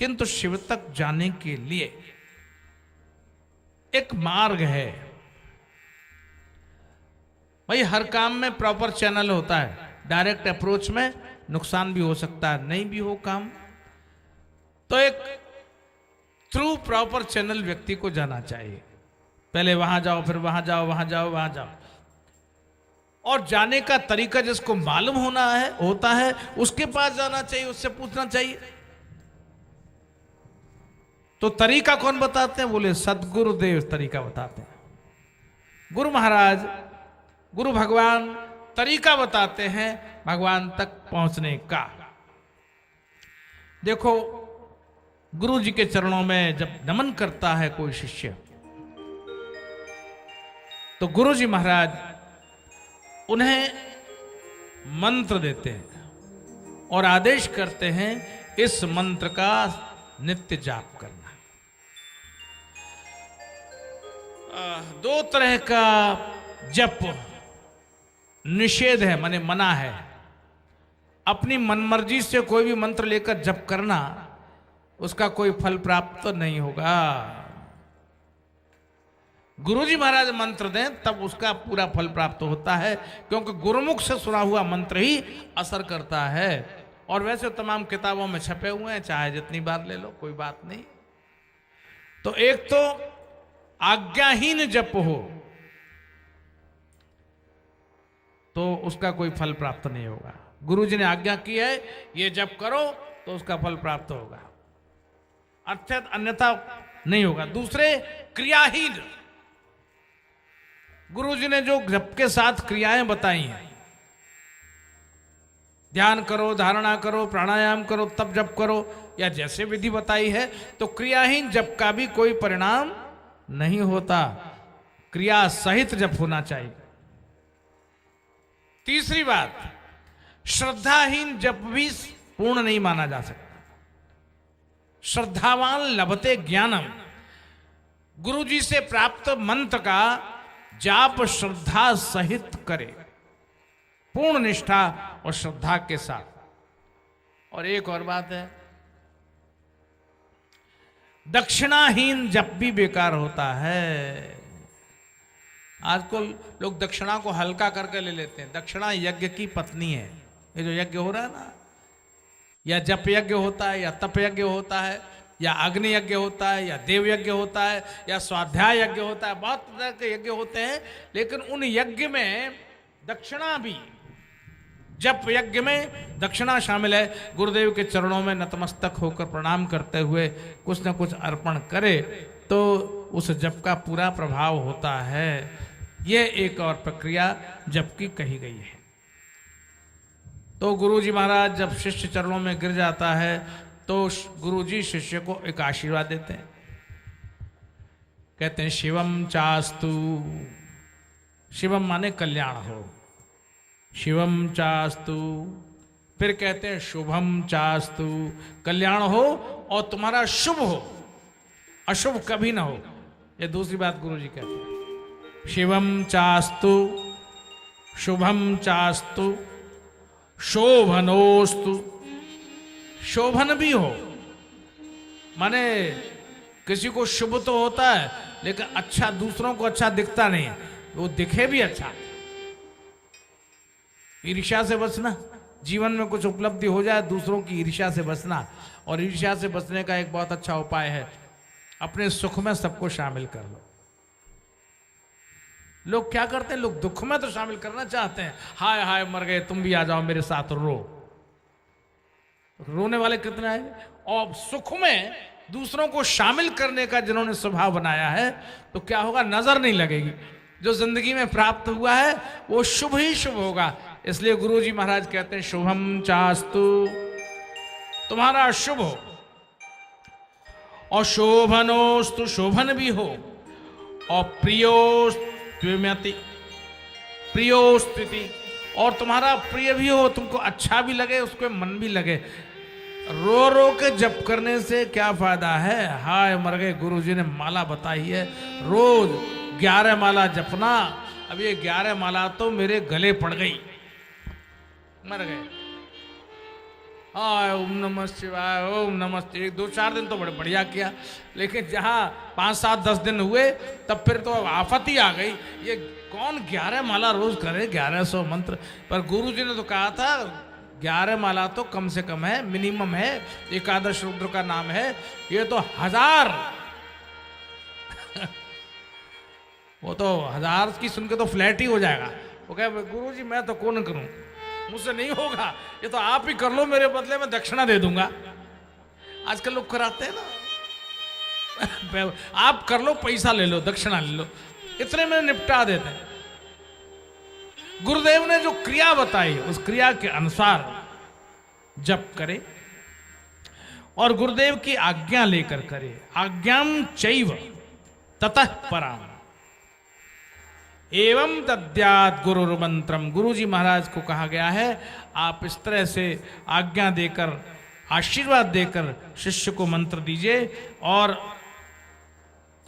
किंतु शिव तक जाने के लिए एक मार्ग है। भाई हर काम में प्रॉपर चैनल होता है। डायरेक्ट अप्रोच में नुकसान भी हो सकता है, नहीं भी हो काम। तो एक थ्रू प्रॉपर चैनल व्यक्ति को जाना चाहिए। पहले वहां जाओ, फिर वहां जाओ, वहां जाओ, वहां जाओ। और जाने का तरीका जिसको मालूम होता है उसके पास जाना चाहिए, उससे पूछना चाहिए। तो तरीका कौन बताते हैं? बोले सदगुरुदेव तरीका बताते हैं। गुरु महाराज, गुरु भगवान तरीका बताते हैं भगवान तक पहुंचने का। देखो, गुरु जी के चरणों में जब नमन करता है कोई शिष्य, तो गुरु जी महाराज उन्हें मंत्र देते हैं और आदेश करते हैं इस मंत्र का नित्य जाप करना। दो तरह का जप निषेध है, माने मना है। अपनी मनमर्जी से कोई भी मंत्र लेकर जप करना, उसका कोई फल प्राप्त नहीं होगा। गुरुजी महाराज मंत्र दें तब उसका पूरा फल प्राप्त होता है, क्योंकि गुरुमुख से सुना हुआ मंत्र ही असर करता है। और वैसे तमाम किताबों में छपे हुए हैं, चाहे जितनी बार ले लो, कोई बात नहीं। तो एक तो आज्ञाहीन जप हो तो उसका कोई फल प्राप्त नहीं होगा। गुरुजी ने आज्ञा की है ये जप करो तो उसका फल प्राप्त होगा, अर्थात अन्यथा नहीं होगा। दूसरे क्रियाहीन, गुरुजी ने जो जप के साथ क्रियाएं बताई हैं, ध्यान करो, धारणा करो, प्राणायाम करो, तब जप करो, या जैसे विधि बताई है, तो क्रियाहीन जप का भी कोई परिणाम नहीं होता। क्रिया सहित जप होना चाहिए। तीसरी बात, श्रद्धाहीन जप भी पूर्ण नहीं माना जा सकता। श्रद्धावान लभते ज्ञानम, गुरुजी से प्राप्त मंत्र का जाप श्रद्धा सहित करे, पूर्ण निष्ठा और श्रद्धा के साथ। और एक और बात है, दक्षिणाहीन जप भी बेकार होता है। आजकल लोग दक्षिणा को हल्का करके ले लेते हैं। दक्षिणा यज्ञ की पत्नी है। ये जो यज्ञ हो रहा है ना, या जप यज्ञ होता है, या तप यज्ञ होता है, या अग्नि यज्ञ होता है, या देव यज्ञ होता है, या स्वाध्याय यज्ञ होता है, बहुत तरह के यज्ञ होते हैं। लेकिन उन यज्ञ में दक्षिणा भी, जप यज्ञ में दक्षिणा शामिल है। गुरुदेव के चरणों में नतमस्तक होकर प्रणाम करते हुए कुछ न कुछ अर्पण करे तो उस जप का पूरा प्रभाव होता है। यह एक और प्रक्रिया जप की कही गई है। तो गुरुजी महाराज जब शिष्य चरणों में गिर जाता है तो गुरुजी शिष्य को एक आशीर्वाद देते हैं। कहते हैं शिवम चास्तु, शिवम माने कल्याण हो, शिवम चास्तु। फिर कहते हैं शुभम चास्तु, कल्याण हो और तुम्हारा शुभ हो, अशुभ कभी ना हो। ये दूसरी बात गुरुजी कहते हैं। शिवम चास्तु, शुभम चास्तु, शोभनोस्तु, शोभन भी हो, माने किसी को शुभ तो होता है लेकिन अच्छा, दूसरों को अच्छा दिखता नहीं है, वो दिखे भी अच्छा। ईर्ष्या से बचना, जीवन में कुछ उपलब्धि हो जाए दूसरों की ईर्ष्या से बचना। और ईर्ष्या से बचने का एक बहुत अच्छा उपाय है, अपने सुख में सबको शामिल कर लो। लोग क्या करते हैं, लोग दुख में तो शामिल करना चाहते हैं, हाय हाय मर गए, तुम भी आ जाओ मेरे साथ रो। रोने वाले कितने आएंगे। और सुख में दूसरों को शामिल करने का जिन्होंने स्वभाव बनाया है, तो क्या होगा, नजर नहीं लगेगी। जो जिंदगी में प्राप्त हुआ है वो शुभ ही शुभ होगा। इसलिए गुरुजी महाराज कहते हैं शुभम चास्तु, तुम्हारा शुभ हो, और शोभनोस्तु, शोभन भी हो, और प्रियोस्त्विमति, प्रियोस्त्विति, और तुम्हारा प्रिय भी हो, तुमको अच्छा भी लगे, उसको मन भी लगे। रो रो के जप करने से क्या फायदा है। हाय मर गए, गुरुजी ने माला बताई है रोज 11 माला जपना। अब ये 11 माला तो मेरे गले पड़ गई, मर गए। हाँ ओम नमः शिवाय ओम नमस्ते, 2-4 दिन तो बड़े बढ़िया किया, लेकिन जहाँ 5-7-10 दिन हुए तब फिर तो आफत ही आ गई। ये कौन 11 माला रोज करे, 1100 मंत्र। पर गुरु जी ने तो कहा था 11 माला तो कम से कम है, मिनिमम है, एकादश रुद्र का नाम है, ये तो 1000 वो तो 1000 की सुन के तो फ्लैट ही हो जाएगा। वो कहे गुरु जी मैं तो कौन करूं, मुझसे नहीं होगा, ये तो आप ही कर लो, मेरे बदले में दक्षिणा दे दूंगा। आजकल लोग कराते हैं ना आप कर लो, पैसा ले लो, दक्षिणा ले लो, इतने में निपटा देते हैं। गुरुदेव ने जो क्रिया बताई उस क्रिया के अनुसार जप करे और गुरुदेव की आज्ञा लेकर करे। आज्ञाम चैव ततः पराम एवं दद्यात गुरु मंत्रम। गुरु जी महाराज को कहा गया है आप इस तरह से आज्ञा देकर, आशीर्वाद देकर शिष्य को मंत्र दीजिए और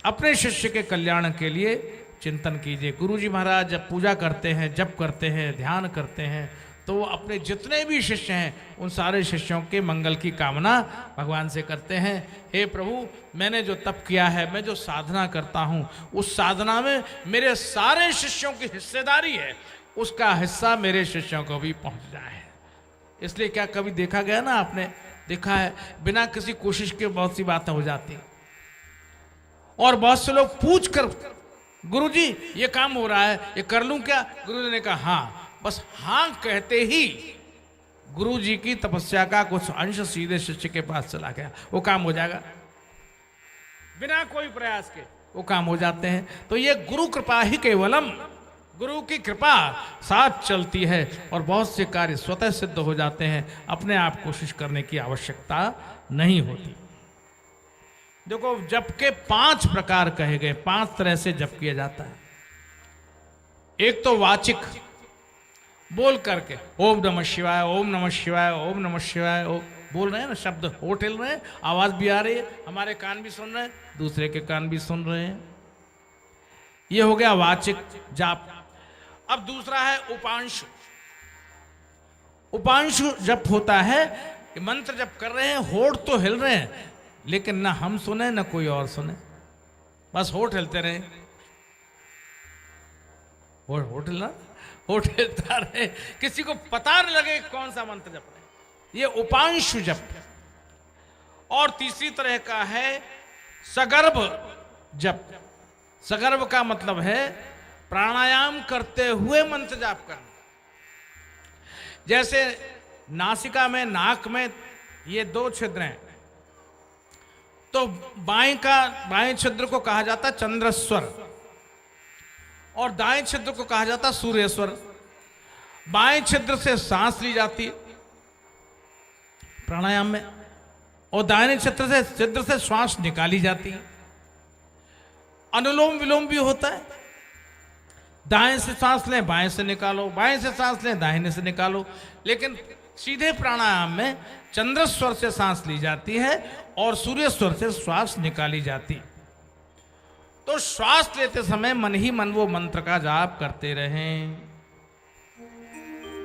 अपने शिष्य के कल्याण के लिए चिंतन कीजिए। गुरु जी महाराज जब पूजा करते हैं, जप करते हैं, ध्यान करते हैं, तो वो अपने जितने भी शिष्य हैं उन सारे शिष्यों के मंगल की कामना भगवान से करते हैं। हे प्रभु, मैंने जो तप किया है, मैं जो साधना करता हूँ, उस साधना में मेरे सारे शिष्यों की हिस्सेदारी है, उसका हिस्सा मेरे शिष्यों को भी पहुँच जाए। इसलिए क्या कभी देखा गया ना, आपने देखा है बिना किसी कोशिश के बहुत सी बातें हो जाती और बहुत से लोग पूछ कर गुरु जी ये काम हो रहा है, ये कर लूं क्या? गुरु जी ने कहा हाँ। बस हाँ कहते ही गुरु जी की तपस्या का कुछ अंश सीधे शिष्य के पास चला गया, वो काम हो जाएगा बिना कोई प्रयास के, वो काम हो जाते हैं। तो ये गुरु कृपा ही केवलम, गुरु की कृपा साथ चलती है और बहुत से कार्य स्वतः सिद्ध हो जाते हैं, अपने आप कोशिश करने की आवश्यकता नहीं होती। देखो जप के 5 प्रकार कहे गए, 5 तरह से जप किया जाता है। एक तो वाचिक, बोल करके ओम नमः शिवाय ओम नमः शिवाय ओम नमः शिवाय बोल रहे हैं ना, शब्द होठ हिल रहे हैं, आवाज भी आ रही है, हमारे कान भी सुन रहे हैं, दूसरे के कान भी सुन रहे हैं। ये हो गया वाचिक जाप। अब दूसरा है उपांशु। उपांशु जप होता है कि मंत्र जप कर रहे हैं, होठ तो हिल रहे हैं लेकिन ना हम सुने ना कोई और सुने, बस होठ हिलते रहे, होठ हिलना, होठ हिलता रहे, किसी को पता न लगे कौन सा मंत्र जप रहे, ये उपांशु जप। और तीसरी तरह का है सगर्भ जप। सगर्भ का मतलब है प्राणायाम करते हुए मंत्र जाप करना। जैसे नासिका में, नाक में ये 2 छिद्र हैं, तो बाएं छिद्र को कहा जाता चंद्रस्वर और दाएं छिद्र को कहा जाता सूर्यस्वर। बाएं छिद्र से सांस ली जाती है प्राणायाम में और दाहिने छिद्र से श्वास निकाली जाती है। अनुलोम विलोम भी होता है, दाएं से सांस लें बाएं से निकालो, बाएं से सांस लें दाहिने से निकालो। लेकिन सीधे प्राणायाम में चंद्रस्वर से सांस ली जाती है और सूर्य स्वर से श्वास निकाली जाती। तो श्वास लेते समय मन ही मन वो मंत्र का जाप करते रहें।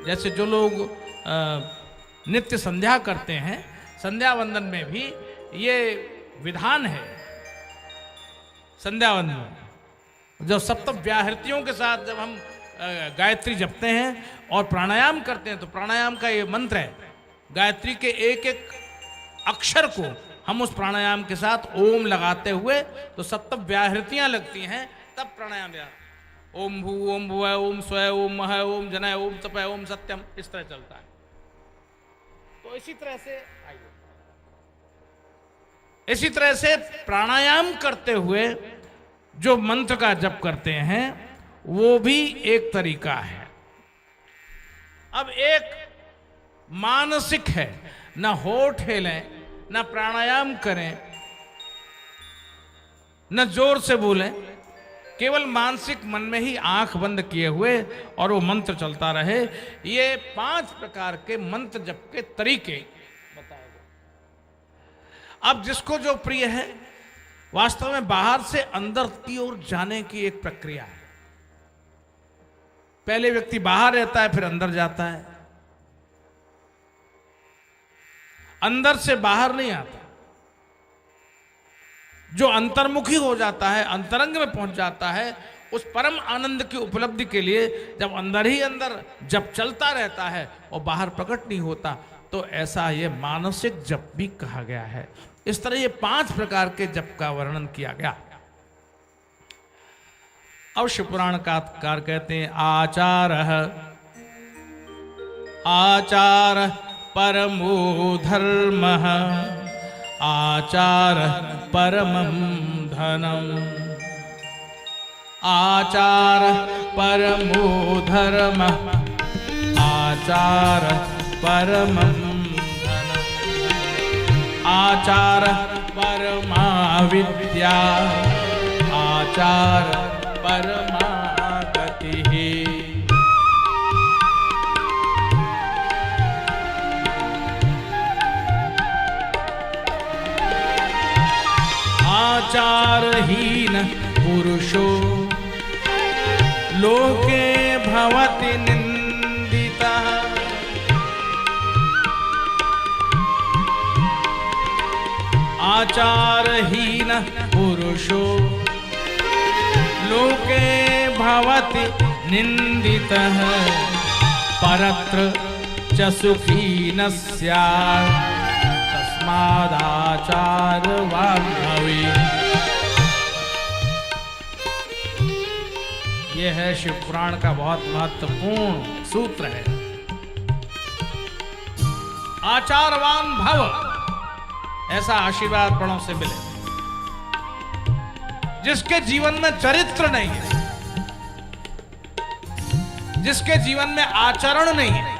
जैसे जो लोग नित्य संध्या करते हैं, संध्या वंदन में भी ये विधान है। संध्या वंदन जब सप्त व्याहृतियों के साथ जब हम गायत्री जपते हैं और प्राणायाम करते हैं, तो प्राणायाम का ये मंत्र है, गायत्री के एक एक अक्षर को हम उस प्राणायाम के साथ ओम लगाते हुए तो सप्त व्याहृतियां लगती हैं, तब प्राणायाम ओम भू ओम भुवः ओम स्वः ओम महः ओम जनः ओम तपः ओम सत्यम, इस तरह चलता है। तो इसी तरह से आइए, इसी तरह से प्राणायाम करते हुए जो मंत्र का जप करते हैं वो भी एक तरीका है। अब एक मानसिक है, ना होठ हिलें, ना प्राणायाम करें, न जोर से बोलें, केवल मानसिक मन में ही आंख बंद किए हुए और वो मंत्र चलता रहे। ये 5 प्रकार के मंत्र जप के तरीके बताए गए। अब जिसको जो प्रिय है, वास्तव में बाहर से अंदर की ओर जाने की एक प्रक्रिया है। पहले व्यक्ति बाहर रहता है फिर अंदर जाता है। अंदर से बाहर नहीं आता। जो अंतर्मुखी हो जाता है, अंतरंग में पहुंच जाता है, उस परम आनंद की उपलब्धि के लिए जब अंदर ही अंदर जप चलता रहता है और बाहर प्रकट नहीं होता, तो ऐसा ये मानसिक जप भी कहा गया है। इस तरह ये 5 प्रकार के जप का वर्णन किया गया। अब शिवपुराण का कहते हैं आचार परमो धर्म, आचार परमं धनम, आचार परमो धर्म, आचार परमं धनम, आचार परमा विद्या, आचार परमा गतिः। आचारहीन पुरुषो लोके भवति निंदितः, आचारहीन पुरुषो लोके भवति निंदितः, परत्र च सुखी न स्यात्, तस्मादाचारवान् भवेत्। यह है शिवपुराण का बहुत महत्वपूर्ण सूत्र है। आचारवान भव, ऐसा आशीर्वाद बड़ों से मिले। जिसके जीवन में चरित्र नहीं है, जिसके जीवन में आचरण नहीं है।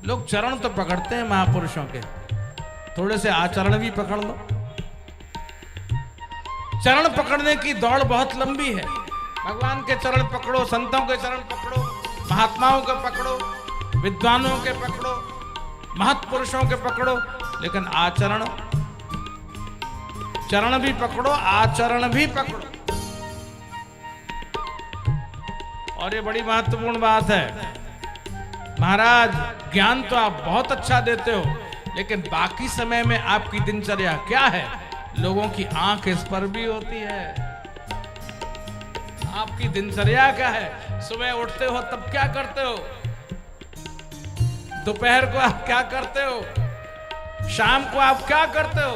लोग चरण तो पकड़ते हैं महापुरुषों के, थोड़े से आचरण भी पकड़ लो। चरण पकड़ने की दौड़ बहुत लंबी है। भगवान के चरण पकड़ो, संतों के चरण पकड़ो, महात्माओं के पकड़ो, विद्वानों के पकड़ो, महत्पुरुषों के पकड़ो, लेकिन आचरण, चरण भी पकड़ो, आचरण भी पकड़ो। और ये बड़ी महत्वपूर्ण बात है। महाराज, ज्ञान तो आप बहुत अच्छा देते हो, लेकिन बाकी समय में आपकी दिनचर्या क्या है? लोगों की आंख इस पर भी होती है। आपकी दिनचर्या क्या है? सुबह उठते हो तब क्या करते हो? दोपहर को आप क्या करते हो? शाम को आप क्या करते हो?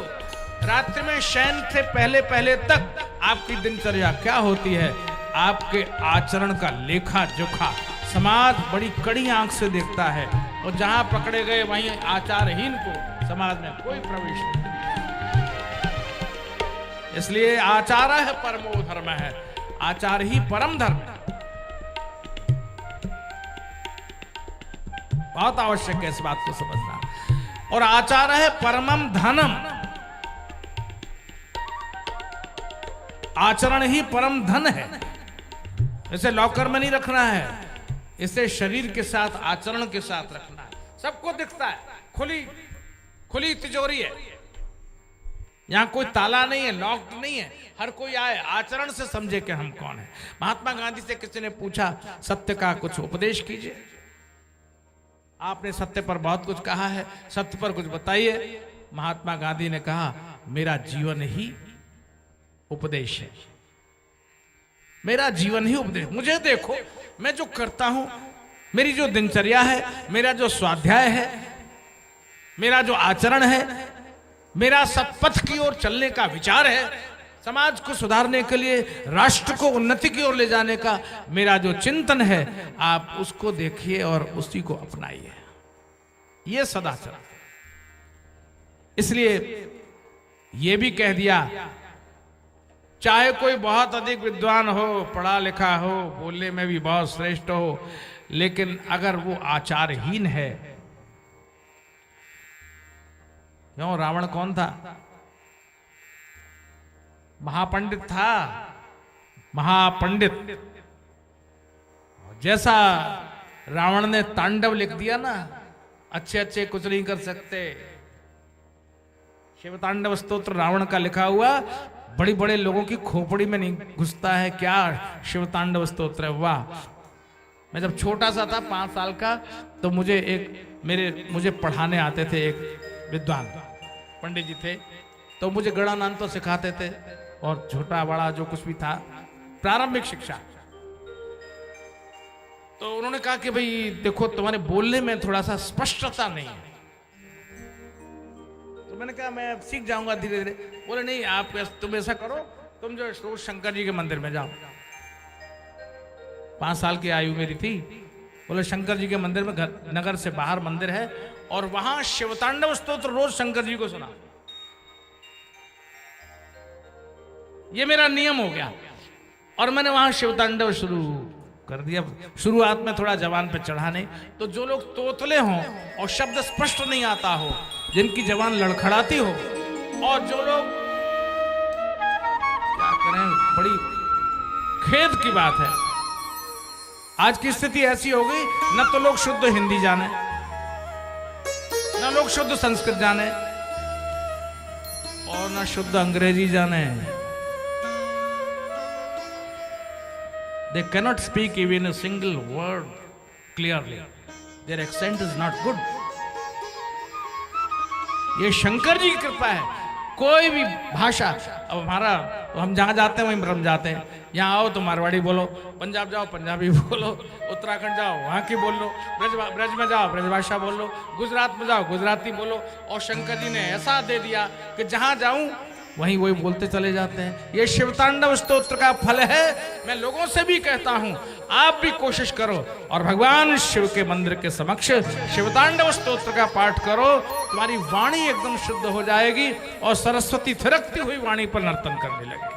रात्रि में शयन से पहले पहले तक आपकी दिनचर्या क्या होती है? आपके आचरण का लेखा जोखा समाज बड़ी कड़ी आंख से देखता है, और जहां पकड़े गए वहीं आचारहीन को समाज में कोई प्रवेश नहीं। इसलिए आचार है परमो धर्म है, आचार ही परम धर्म है। बहुत आवश्यक है इस बात को समझना। और आचार है परमम धनम, आचरण ही परम धन है। इसे लॉकर में नहीं रखना है, इसे शरीर के साथ, आचरण के साथ रखना है। सबको दिखता है, खुली तिजोरी है, यहां कोई ताला नहीं है, लॉक नहीं है, हर कोई आए, आचरण से समझे कि हम कौन है। महात्मा गांधी से किसी ने पूछा, सत्य का कुछ उपदेश कीजिए। आपने सत्य पर बहुत कुछ कहा है, सत्य पर कुछ बताइए। महात्मा गांधी ने कहा, मेरा जीवन ही उपदेश है, मेरा जीवन ही उपदेश। मुझे देखो, मैं जो करता हूं, मेरी जो दिनचर्या है, मेरा जो स्वाध्याय है, मेरा जो आचरण है, मेरा सत्पथ की ओर चलने का विचार है, समाज को सुधारने के लिए, राष्ट्र को उन्नति की ओर ले जाने का मेरा जो चिंतन है, आप उसको देखिए और उसी को अपनाइए। ये सदाचार। इसलिए ये भी कह दिया, चाहे कोई बहुत अधिक विद्वान हो, पढ़ा लिखा हो, बोलने में भी बहुत श्रेष्ठ हो, लेकिन अगर वो आचारहीन है। क्यों? रावण कौन था? महापंडित था, महापंडित। जैसा रावण ने तांडव लिख दिया ना, अच्छे कुछ नहीं कर सकते। शिव तांडव स्तोत्र रावण का लिखा हुआ बड़ी बड़े लोगों की खोपड़ी में नहीं घुसता है। क्या शिव तांडव स्तोत्र है, वाह! मैं जब छोटा सा था 5 साल का, तो मुझे पढ़ाने आते थे एक विद्वान पंडित जी थे, तो मुझे गणानान तो सिखाते थे और छोटा बड़ा जो कुछ भी था प्रारंभिक शिक्षा। तो उन्होंने कहा कि भाई देखो तुम्हारे बोलने में थोड़ा सा स्पष्टता नहीं है। तो मैंने कहा मैं सीख जाऊंगा धीरे धीरे। बोले नहीं, तुम ऐसा करो, तुम जो रोज शंकर जी के मंदिर में जाओ। 5 साल की आयु मेरी थी। बोले शंकर जी के मंदिर में, नगर से बाहर मंदिर है, और वहां शिवतांडव स्तोत्र रोज शंकर जी को सुना। ये मेरा नियम हो गया और मैंने वहां शिवतांडव शुरू कर दिया। शुरुआत में थोड़ा जबान पे चढ़ा नहीं, तो जो लोग तोतले हों और शब्द स्पष्ट नहीं आता हो, जिनकी जबान लड़खड़ाती हो, और जो लोग क्या करें, बड़ी खेद की बात है आज की स्थिति ऐसी हो गई, न तो लोग शुद्ध हिंदी जाने, न लोग शुद्ध संस्कृत जाने, और न शुद्ध अंग्रेजी जाने। They cannot speak even a single word clearly. Their accent is not good. ये शंकर जी की कृपा है। कोई भी भाषा, अब हम जहां जाते हैं वहीं रम जाते हैं। यहाँ आओ तो मारवाड़ी बोलो, पंजाब जाओ पंजाबी बोलो, उत्तराखंड जाओ वहां की बोल लो, ब्रज में जाओ ब्रजभाषा बोल लो, गुजरात में जाओ गुजराती बोलो। और शंकर जी ने ऐसा दे दिया कि जहां जाऊं वहीं वही बोलते चले जाते हैं। ये शिवतांडव स्तोत्र का फल है। मैं लोगों से भी कहता हूं, आप भी कोशिश करो और भगवान शिव के मंदिर के समक्ष शिवतांडव स्तोत्र का पाठ करो। तुम्हारी वाणी एकदम शुद्ध हो जाएगी और सरस्वती थिरकती हुई वाणी पर नर्तन करने लगेगी।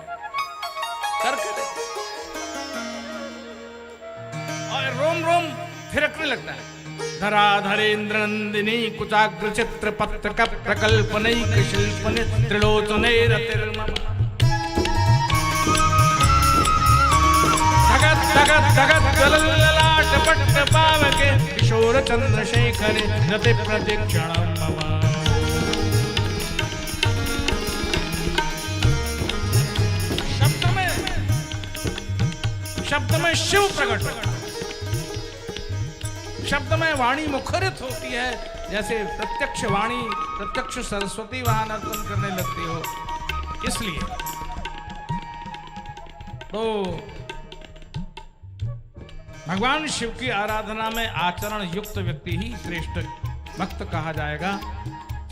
और रोम रोम थिरकने लगता है। धराधरेन्द्र नंदिनी कुचाग्र चित्र पत्र का प्रकल्पनैक शिल्पनि त्रिलोचनैरतिर्मम धगत धगत धगत ज्वलल्ललाट पट्ट पावके किशोर चंद्रशेखर रति प्रदीक्षणं मम। शब्द में शिव प्रकट होता है। शब्द में वाणी मुखरित होती है, जैसे प्रत्यक्ष वाणी, प्रत्यक्ष सरस्वती वहां नर्तन करने लगती हो। इसलिए तो भगवान शिव की आराधना में आचरण युक्त व्यक्ति ही श्रेष्ठ भक्त कहा जाएगा,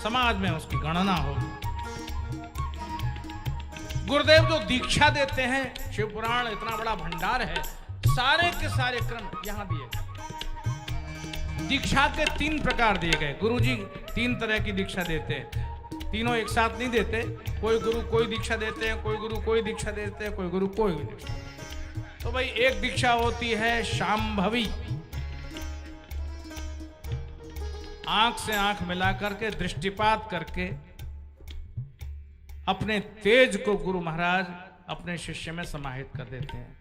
समाज में उसकी गणना होगी। गुरुदेव जो दीक्षा देते हैं, शिव पुराण इतना बड़ा भंडार है, सारे के सारे क्रम यहां दिए गए। दीक्षा के 3 प्रकार दिए गए। गुरुजी 3 तरह की दीक्षा देते हैं, तीनों एक साथ नहीं देते। कोई गुरु कोई दीक्षा देते हैं, कोई गुरु कोई दीक्षा देते हैं, कोई गुरु कोई दीक्षा। तो भाई एक दीक्षा होती है शांभवी, आंख से आंख मिला करके दृष्टिपात करके अपने तेज को गुरु महाराज अपने शिष्य में समाहित कर देते हैं।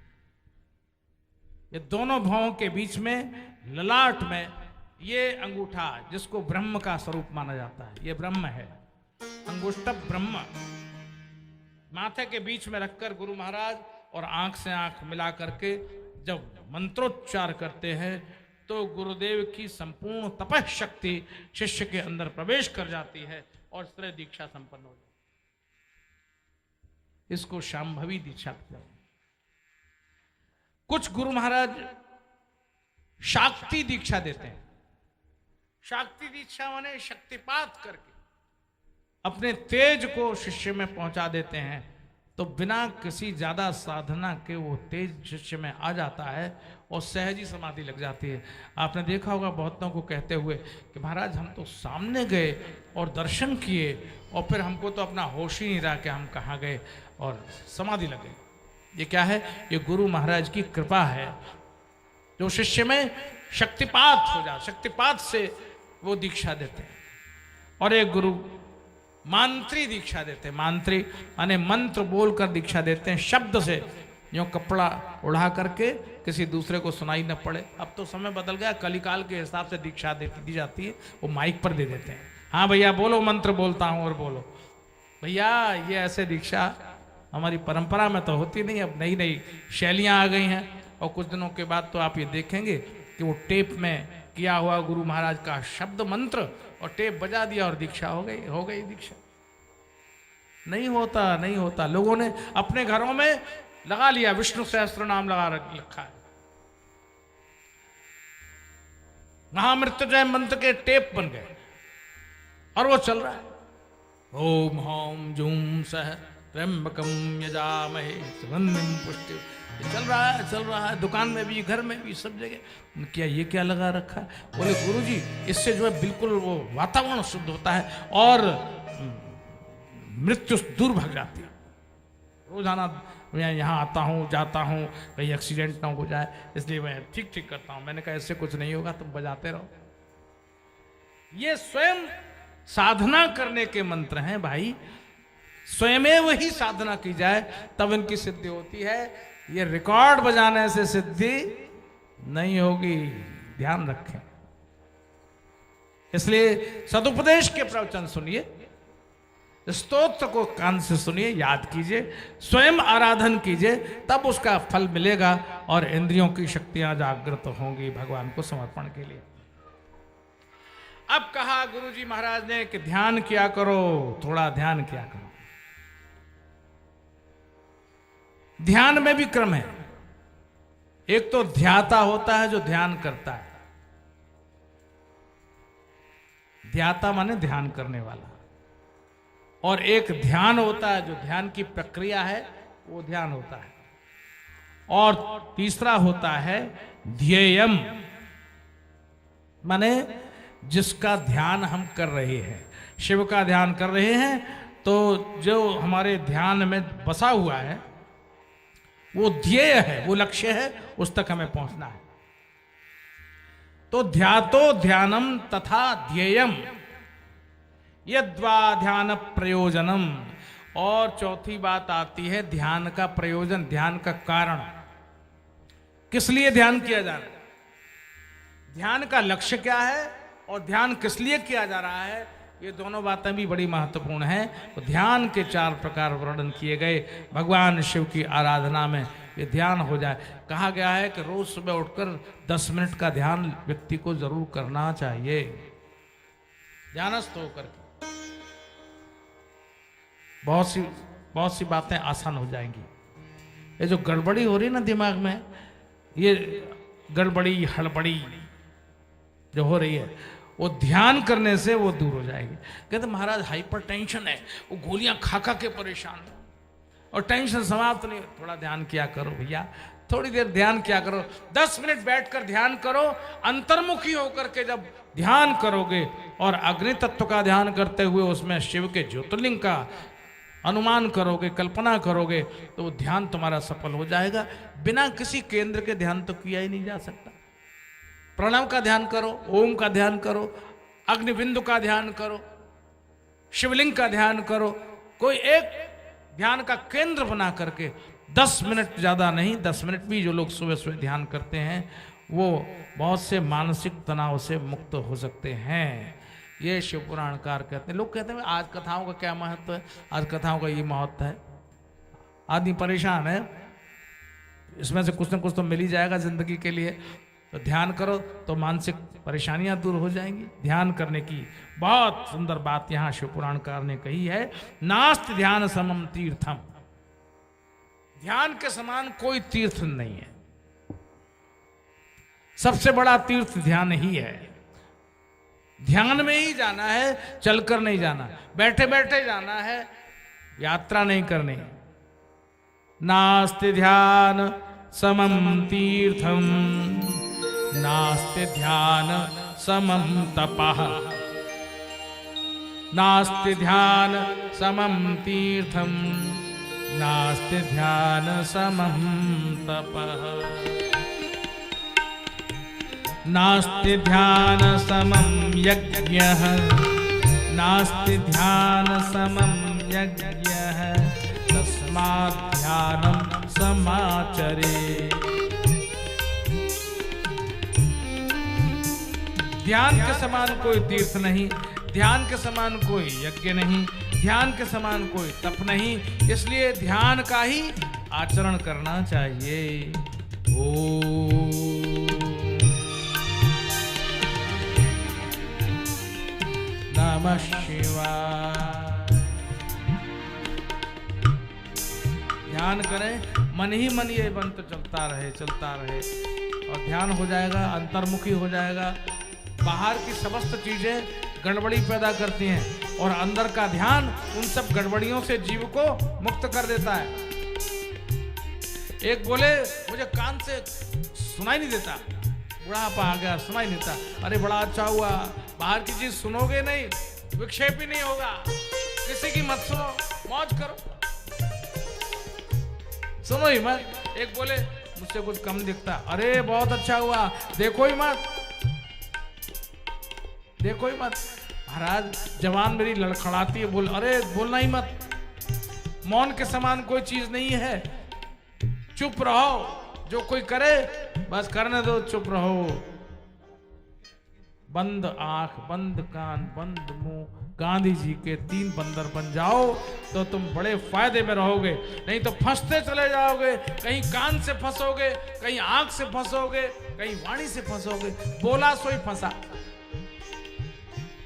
ये दोनों भावों के बीच में ललाट में ये अंगूठा, जिसको ब्रह्म का स्वरूप माना जाता है, ये ब्रह्म है, अंगुष्ठ ब्रह्म, माथे के बीच में रखकर गुरु महाराज और आंख से आंख मिला करके जब मंत्रोच्चार करते हैं तो गुरुदेव की संपूर्ण तपः शक्ति शिष्य के अंदर प्रवेश कर जाती है और इस तरह दीक्षा संपन्न हो जाती है। इसको शांभवी दीक्षा कहते हैं। कुछ गुरु महाराज शाक्ति दीक्षा देते हैं। शाक्ति दीक्षा माने शक्तिपात करके अपने तेज को शिष्य में पहुंचा देते हैं, तो बिना किसी ज्यादा साधना के वो तेज शिष्य में आ जाता है और सहज ही समाधि लग जाती है। आपने देखा होगा बहुतों को कहते हुए कि महाराज हम तो सामने गए और दर्शन किए और फिर हमको तो अपना होश ही नहीं रहा कि हम कहाँ गए और समाधि लग गई। ये क्या है? ये गुरु महाराज की कृपा है जो शिष्य में शक्तिपात हो जाए, शक्तिपात से वो दीक्षा देते हैं। और एक गुरु मांत्री दीक्षा देते हैं। मांत्री माने मंत्र बोलकर दीक्षा देते हैं, शब्द से, यूं कपड़ा उड़ा करके किसी दूसरे को सुनाई न पड़े। अब तो समय बदल गया, कलिकाल के हिसाब से दीक्षा दी जाती है, वो माइक पर दे देते हैं। हाँ भैया बोलो, मंत्र बोलता हूं और बोलो। भैया ये ऐसे दीक्षा हमारी परंपरा में तो होती नहीं, अब नई नई शैलियां आ गई हैं और कुछ दिनों के बाद तो आप ये देखेंगे कि वो टेप में किया हुआ गुरु महाराज का शब्द मंत्र और टेप बजा दिया और दीक्षा हो गई दीक्षा। नहीं होता। लोगों ने अपने घरों में लगा लिया, विष्णु सहस्त्र नाम लगा रखा है, महामृत्युंजय मंत्र के टेप बन गए और वो चल रहा है। ओम हौम जूम सह त्र्यंबकम यजामहे सुगंधिम पुष्टि, चल रहा है दुकान में भी, घर में भी, सब जगह। क्या ये क्या लगा रखा है? बोले गुरुजी इससे जो है बिल्कुल वो वातावरण शुद्ध होता है और मृत्यु दूर भाग जाती है। रोजाना मैं यहाँ आता हूँ जाता हूँ, कहीं एक्सीडेंट ना हो जाए, इसलिए मैं ठीक करता हूँ। मैंने कहा इससे कुछ नहीं होगा, तुम बजाते रहो। ये स्वयं साधना करने के मंत्र हैं भाई, स्वयं ही साधना की जाए तब इनकी सिद्धि होती है। ये रिकॉर्ड बजाने से सिद्धि नहीं होगी, ध्यान रखें। इसलिए सदुपदेश के प्रवचन सुनिए, स्तोत्र को कान से सुनिए, याद कीजिए, स्वयं आराधन कीजिए, तब उसका फल मिलेगा और इंद्रियों की शक्तियां जागृत होंगी भगवान को समर्पण के लिए। अब कहा गुरुजी महाराज ने कि ध्यान किया करो, थोड़ा ध्यान किया करो। ध्यान में भी क्रम है। एक तो ध्याता होता है जो ध्यान करता है, ध्याता माने ध्यान करने वाला, और एक ध्यान होता है जो ध्यान की प्रक्रिया है, वो ध्यान होता है। और तीसरा होता है ध्येयम, माने जिसका ध्यान हम कर रहे हैं। शिव का ध्यान कर रहे हैं तो जो हमारे ध्यान में बसा हुआ है वो ध्येय है, वो लक्ष्य है, उस तक हमें पहुंचना है। तो ध्यातो ध्यानम तथा ध्येयम यद्वा ध्यान प्रयोजनम। और चौथी बात आती है ध्यान का प्रयोजन, ध्यान का कारण, किस लिए ध्यान किया जा रहा है, ध्यान का लक्ष्य क्या है और ध्यान किस लिए किया जा रहा है। ये दोनों बातें भी बड़ी महत्वपूर्ण हैं। तो ध्यान के 4 प्रकार वर्णन किए गए भगवान शिव की आराधना में। ये ध्यान हो जाए, कहा गया है कि रोज सुबह उठकर 10 मिनट का ध्यान व्यक्ति को जरूर करना चाहिए, ध्यानस्थ होकर। बहुत सी बातें आसान हो जाएंगी। ये जो गड़बड़ी हो रही ना दिमाग में, ये गड़बड़ी हड़बड़ी जो हो रही है, वो ध्यान करने से वो दूर हो जाएगी। कहते महाराज हाइपर टेंशन है, वो गोलियां खा के परेशान है और टेंशन समाप्त नहीं। थोड़ा ध्यान किया करो भैया, थोड़ी देर ध्यान किया करो, 10 मिनट बैठकर ध्यान करो। अंतर्मुखी होकर के जब ध्यान करोगे और अग्नि तत्व का ध्यान करते हुए उसमें शिव के ज्योतिर्लिंग का अनुमान करोगे, कल्पना करोगे, तो वो ध्यान तुम्हारा सफल हो जाएगा। बिना किसी केंद्र के ध्यान तो किया ही नहीं जा सकता। प्रणव का ध्यान करो, ओम का ध्यान करो, अग्निबिंदु का ध्यान करो, शिवलिंग का ध्यान करो, कोई एक ध्यान का केंद्र बना करके 10 मिनट, ज्यादा नहीं 10 मिनट भी जो लोग सुबह सुबह ध्यान करते हैं वो बहुत से मानसिक तनाव से मुक्त हो सकते हैं। ये शिव पुराणकार कहते हैं। लोग कहते हैं आज कथाओं का क्या महत्व है, आज कथाओं का ये महत्व है। आदमी परेशान है, इसमें से कुछ ना कुछ तो मिल ही जाएगा जिंदगी के लिए। तो ध्यान करो तो मानसिक परेशानियां दूर हो जाएंगी। ध्यान करने की बहुत सुंदर बात यहाँ शिव पुराणकार ने कही है, नास्ति ध्यान समम तीर्थम। ध्यान के समान कोई तीर्थ नहीं है, सबसे बड़ा तीर्थ ध्यान ही है। ध्यान में ही जाना है, चलकर नहीं जाना, बैठे बैठे जाना है, यात्रा नहीं करनी। नास्ति ध्यान समम तीर्थम, नास्ति ध्यान समम तपः, नास्ति ध्यान समम तीर्थम, नास्ति ध्यान समम तपः, नास्ति ध्यान समम यज्ञः, नास्ति ध्यान समम यज्ञः, तस्मात् ध्यानं समाचरे। ध्यान के समान कोई तीर्थ नहीं, ध्यान के समान कोई यज्ञ नहीं, ध्यान के समान कोई तप नहीं। इसलिए ध्यान का ही आचरण करना चाहिए। ओम नमः शिवाय। ध्यान करें, मन ही मन ये मंत्र चलता रहे और ध्यान हो जाएगा, अंतर्मुखी हो जाएगा। बाहर की समस्त चीजें गड़बड़ी पैदा करती हैं और अंदर का ध्यान उन सब गड़बड़ियों से जीव को मुक्त कर देता है। एक बोले मुझे कान से सुनाई नहीं देता, बुढ़ापा आ गया, सुनाई नहीं देता। अरे बड़ा अच्छा हुआ, बाहर की चीज सुनोगे नहीं, विक्षेप ही नहीं होगा। किसी की मत सुनो, मौज करो, सुनो ही मत। एक बोले मुझसे कुछ कम दिखता, अरे बहुत अच्छा हुआ, देखो ही मत, देखो ही मत। महाराज जवान मेरी लड़खड़ाती है, बोल, अरे बोलना ही मत। मौन के समान कोई चीज नहीं है, चुप रहो। जो कोई करे बस करने दो, चुप रहो। बंद आंख, बंद कान, बंद मुंह, गांधी जी के 3 बंदर बन जाओ तो तुम बड़े फायदे में रहोगे। नहीं तो फंसते चले जाओगे, कहीं कान से फंसोगे, कहीं आंख से फंसोगे, कहीं वाणी से फंसोगे। बोला सोई फंसा,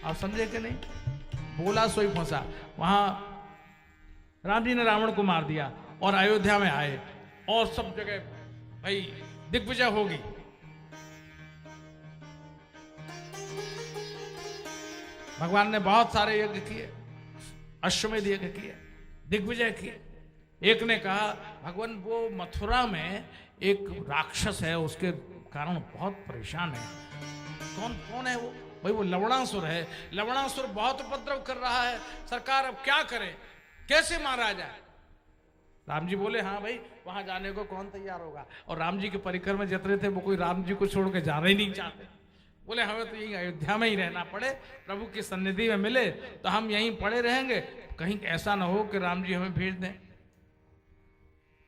आप समझे कि नहीं? बोला सोई फंसा। वहां राम जी ने रावण को मार दिया और अयोध्या में आए और सब जगह भाई दिग्विजय होगी। भगवान ने बहुत सारे यज्ञ किए, अश्वमेध यज्ञ किए, दिग्विजय किए। एक ने कहा भगवान वो मथुरा में एक राक्षस है, उसके कारण बहुत परेशान है। कौन है वो? भाई वो लवणासुर है। लवणासुर बहुत उपद्रव कर रहा है, सरकार अब क्या करे, कैसे मारा जाए? राम जी बोले हाँ भाई, वहां जाने को कौन तैयार होगा? और राम जी के परिकर में जितने थे वो कोई राम जी को छोड़ के जाना ही नहीं चाहते। बोले हमें तो यही अयोध्या में ही रहना पड़े, प्रभु की सन्निधि में मिले तो हम यहीं पड़े रहेंगे, कहीं ऐसा ना हो कि राम जी हमें भेज दें।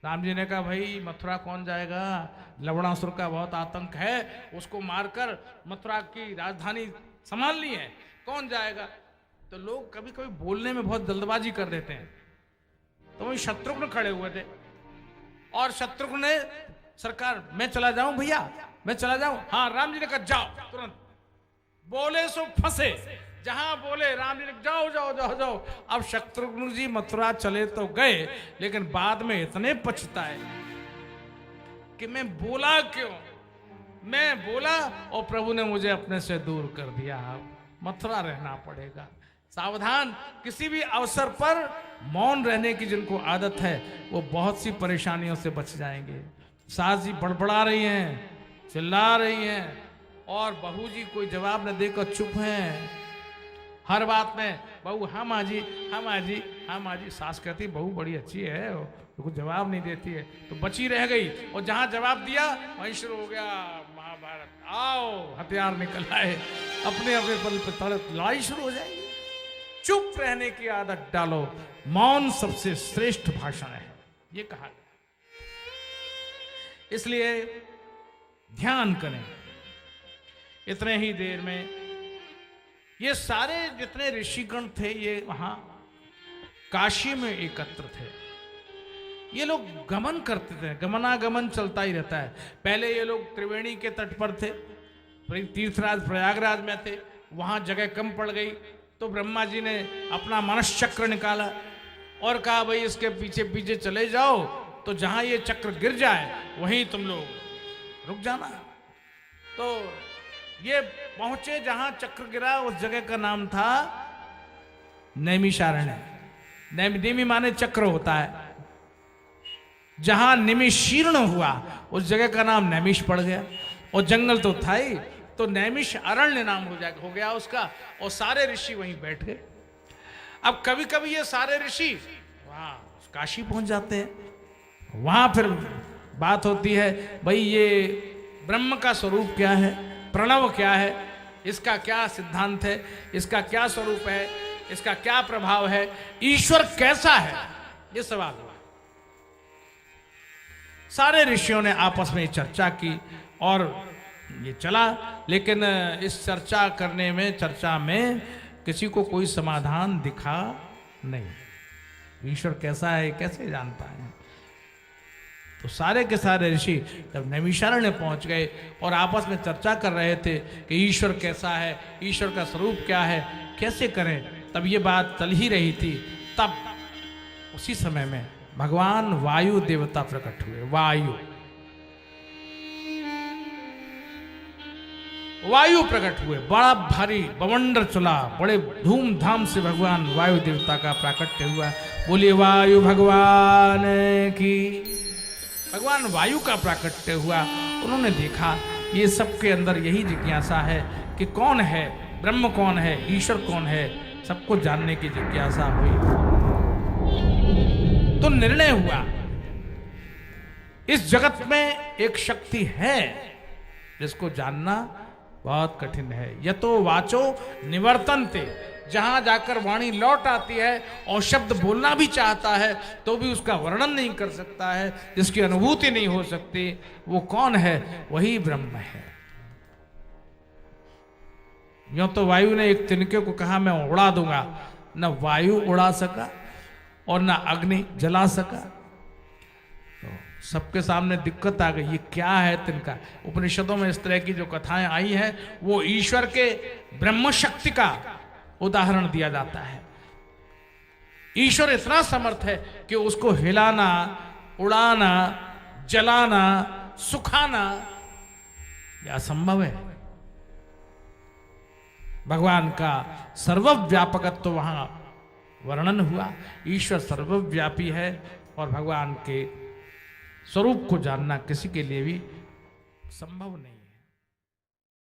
राम जी ने कहा भाई मथुरा कौन जाएगा, लवणासुर का बहुत आतंक है, उसको मारकर मथुरा की राजधानी संभालनी है, कौन जाएगा? तो लोग कभी कभी बोलने में बहुत जल्दबाजी कर देते हैं। तो वही शत्रुघ्न खड़े हुए थे और शत्रुघ्न ने सरकार मैं चला जाऊं भैया, मैं चला जाऊं? हाँ। राम जी ने कहा जाओ तुरंत। बोले सो फंसे, जहां बोले राम जी ने जाओ जाओ जाओ जाओ। अब शत्रुघ्न जी मथुरा चले तो गए, लेकिन बाद में इतने पछताए कि मैं बोला क्यों, मैं बोला और प्रभु ने मुझे अपने से दूर कर दिया। मथुरा रहना पड़ेगा। सावधान, किसी भी अवसर पर मौन रहने की जिनको आदत है वो बहुत सी परेशानियों से बच जाएंगे। सास जी बड़बड़ा रही हैं, चिल्ला रही हैं और बहू जी कोई जवाब न देकर चुप हैं। हर बात में बहू हाँ माँ जी, हाँ माँ जी, हाँ माँ जी। सास कहती बहू बड़ी अच्छी है, तो कुछ जवाब नहीं देती है, तो बची रह गई। और जहां जवाब दिया वहीं शुरू हो गया महाभारत। आओ हथियार निकल आए, अपने अपने पल पर तड़प लड़ाई शुरू हो जाएगी। चुप रहने की आदत डालो, मौन सबसे श्रेष्ठ भाषण है, ये कहा गया। इसलिए ध्यान करें। इतने ही देर में ये सारे जितने ऋषिगण थे ये वहां काशी में एकत्र थे। ये लोग गमन करते थे, गमनागमन चलता ही रहता है। पहले ये लोग त्रिवेणी के तट पर थे, तीर्थराज प्रयागराज में थे, वहां जगह कम पड़ गई तो ब्रह्मा जी ने अपना मनस चक्र निकाला और कहा भाई इसके पीछे पीछे चले जाओ, तो जहां ये चक्र गिर जाए वहीं तुम लोग रुक जाना। तो ये पहुंचे जहां चक्र गिरा, उस जगह का नाम था नैमिषारण्य। नेमि माने चक्र होता है। जहां निमिषीर्ण हुआ उस जगह का नाम नैमिष पड़ गया, और जंगल तो था ही, तो नैमिष अरण्य नाम हो गया उसका। और सारे ऋषि वहीं बैठ गए। अब कभी कभी ये सारे ऋषि वहां काशी पहुंच जाते हैं। वहां फिर बात होती है भाई ये ब्रह्म का स्वरूप क्या है, प्रणव क्या है, इसका क्या सिद्धांत है, इसका क्या स्वरूप है, इसका क्या प्रभाव है, ईश्वर कैसा है, ये सवाल हुआ। सारे ऋषियों ने आपस में चर्चा की और ये चला, लेकिन इस चर्चा में किसी को कोई समाधान दिखा नहीं। ईश्वर कैसा है कैसे जान पाए। तो सारे के सारे ऋषि जब नैमिषारण्य पहुंच गए और आपस में चर्चा कर रहे थे कि ईश्वर कैसा है, ईश्वर का स्वरूप क्या है, कैसे करें, तब ये बात चल ही रही थी। तब उसी समय में भगवान वायु देवता प्रकट हुए। वायु प्रकट हुए, बड़ा भारी बवंडर चला, बड़े धूमधाम से भगवान वायु देवता का प्राकट्य हुआ। बोलिए वायु भगवान की। भगवान वायु का प्राकट्य हुआ। उन्होंने देखा ये सबके अंदर यही जिज्ञासा है कि कौन है, ब्रह्म कौन है, ईश्वर कौन है, सबको जानने की जिज्ञासा हुई। तो निर्णय हुआ इस जगत में एक शक्ति है जिसको जानना बहुत कठिन है। यतो वाचो निवर्तन्ते, जहां जाकर वाणी लौट आती है और शब्द बोलना भी चाहता है तो भी उसका वर्णन नहीं कर सकता है, जिसकी अनुभूति नहीं हो सकती, वो कौन है? वही ब्रह्म है। यूं तो वायु ने एक तिनके को कहा मैं उड़ा दूंगा, न वायु उड़ा सका और न अग्नि जला सका। तो सबके सामने दिक्कत आ गई, ये क्या है तिनका? उपनिषदों में इस तरह की जो कथाएं आई हैं वो ईश्वर के ब्रह्म शक्ति का उदाहरण दिया जाता है। ईश्वर इतना समर्थ है कि उसको हिलाना, उड़ाना, जलाना, सुखाना यह असंभव है। भगवान का सर्वव्यापकत्व तो वहां वर्णन हुआ। ईश्वर सर्वव्यापी है और भगवान के स्वरूप को जानना किसी के लिए भी संभव नहीं।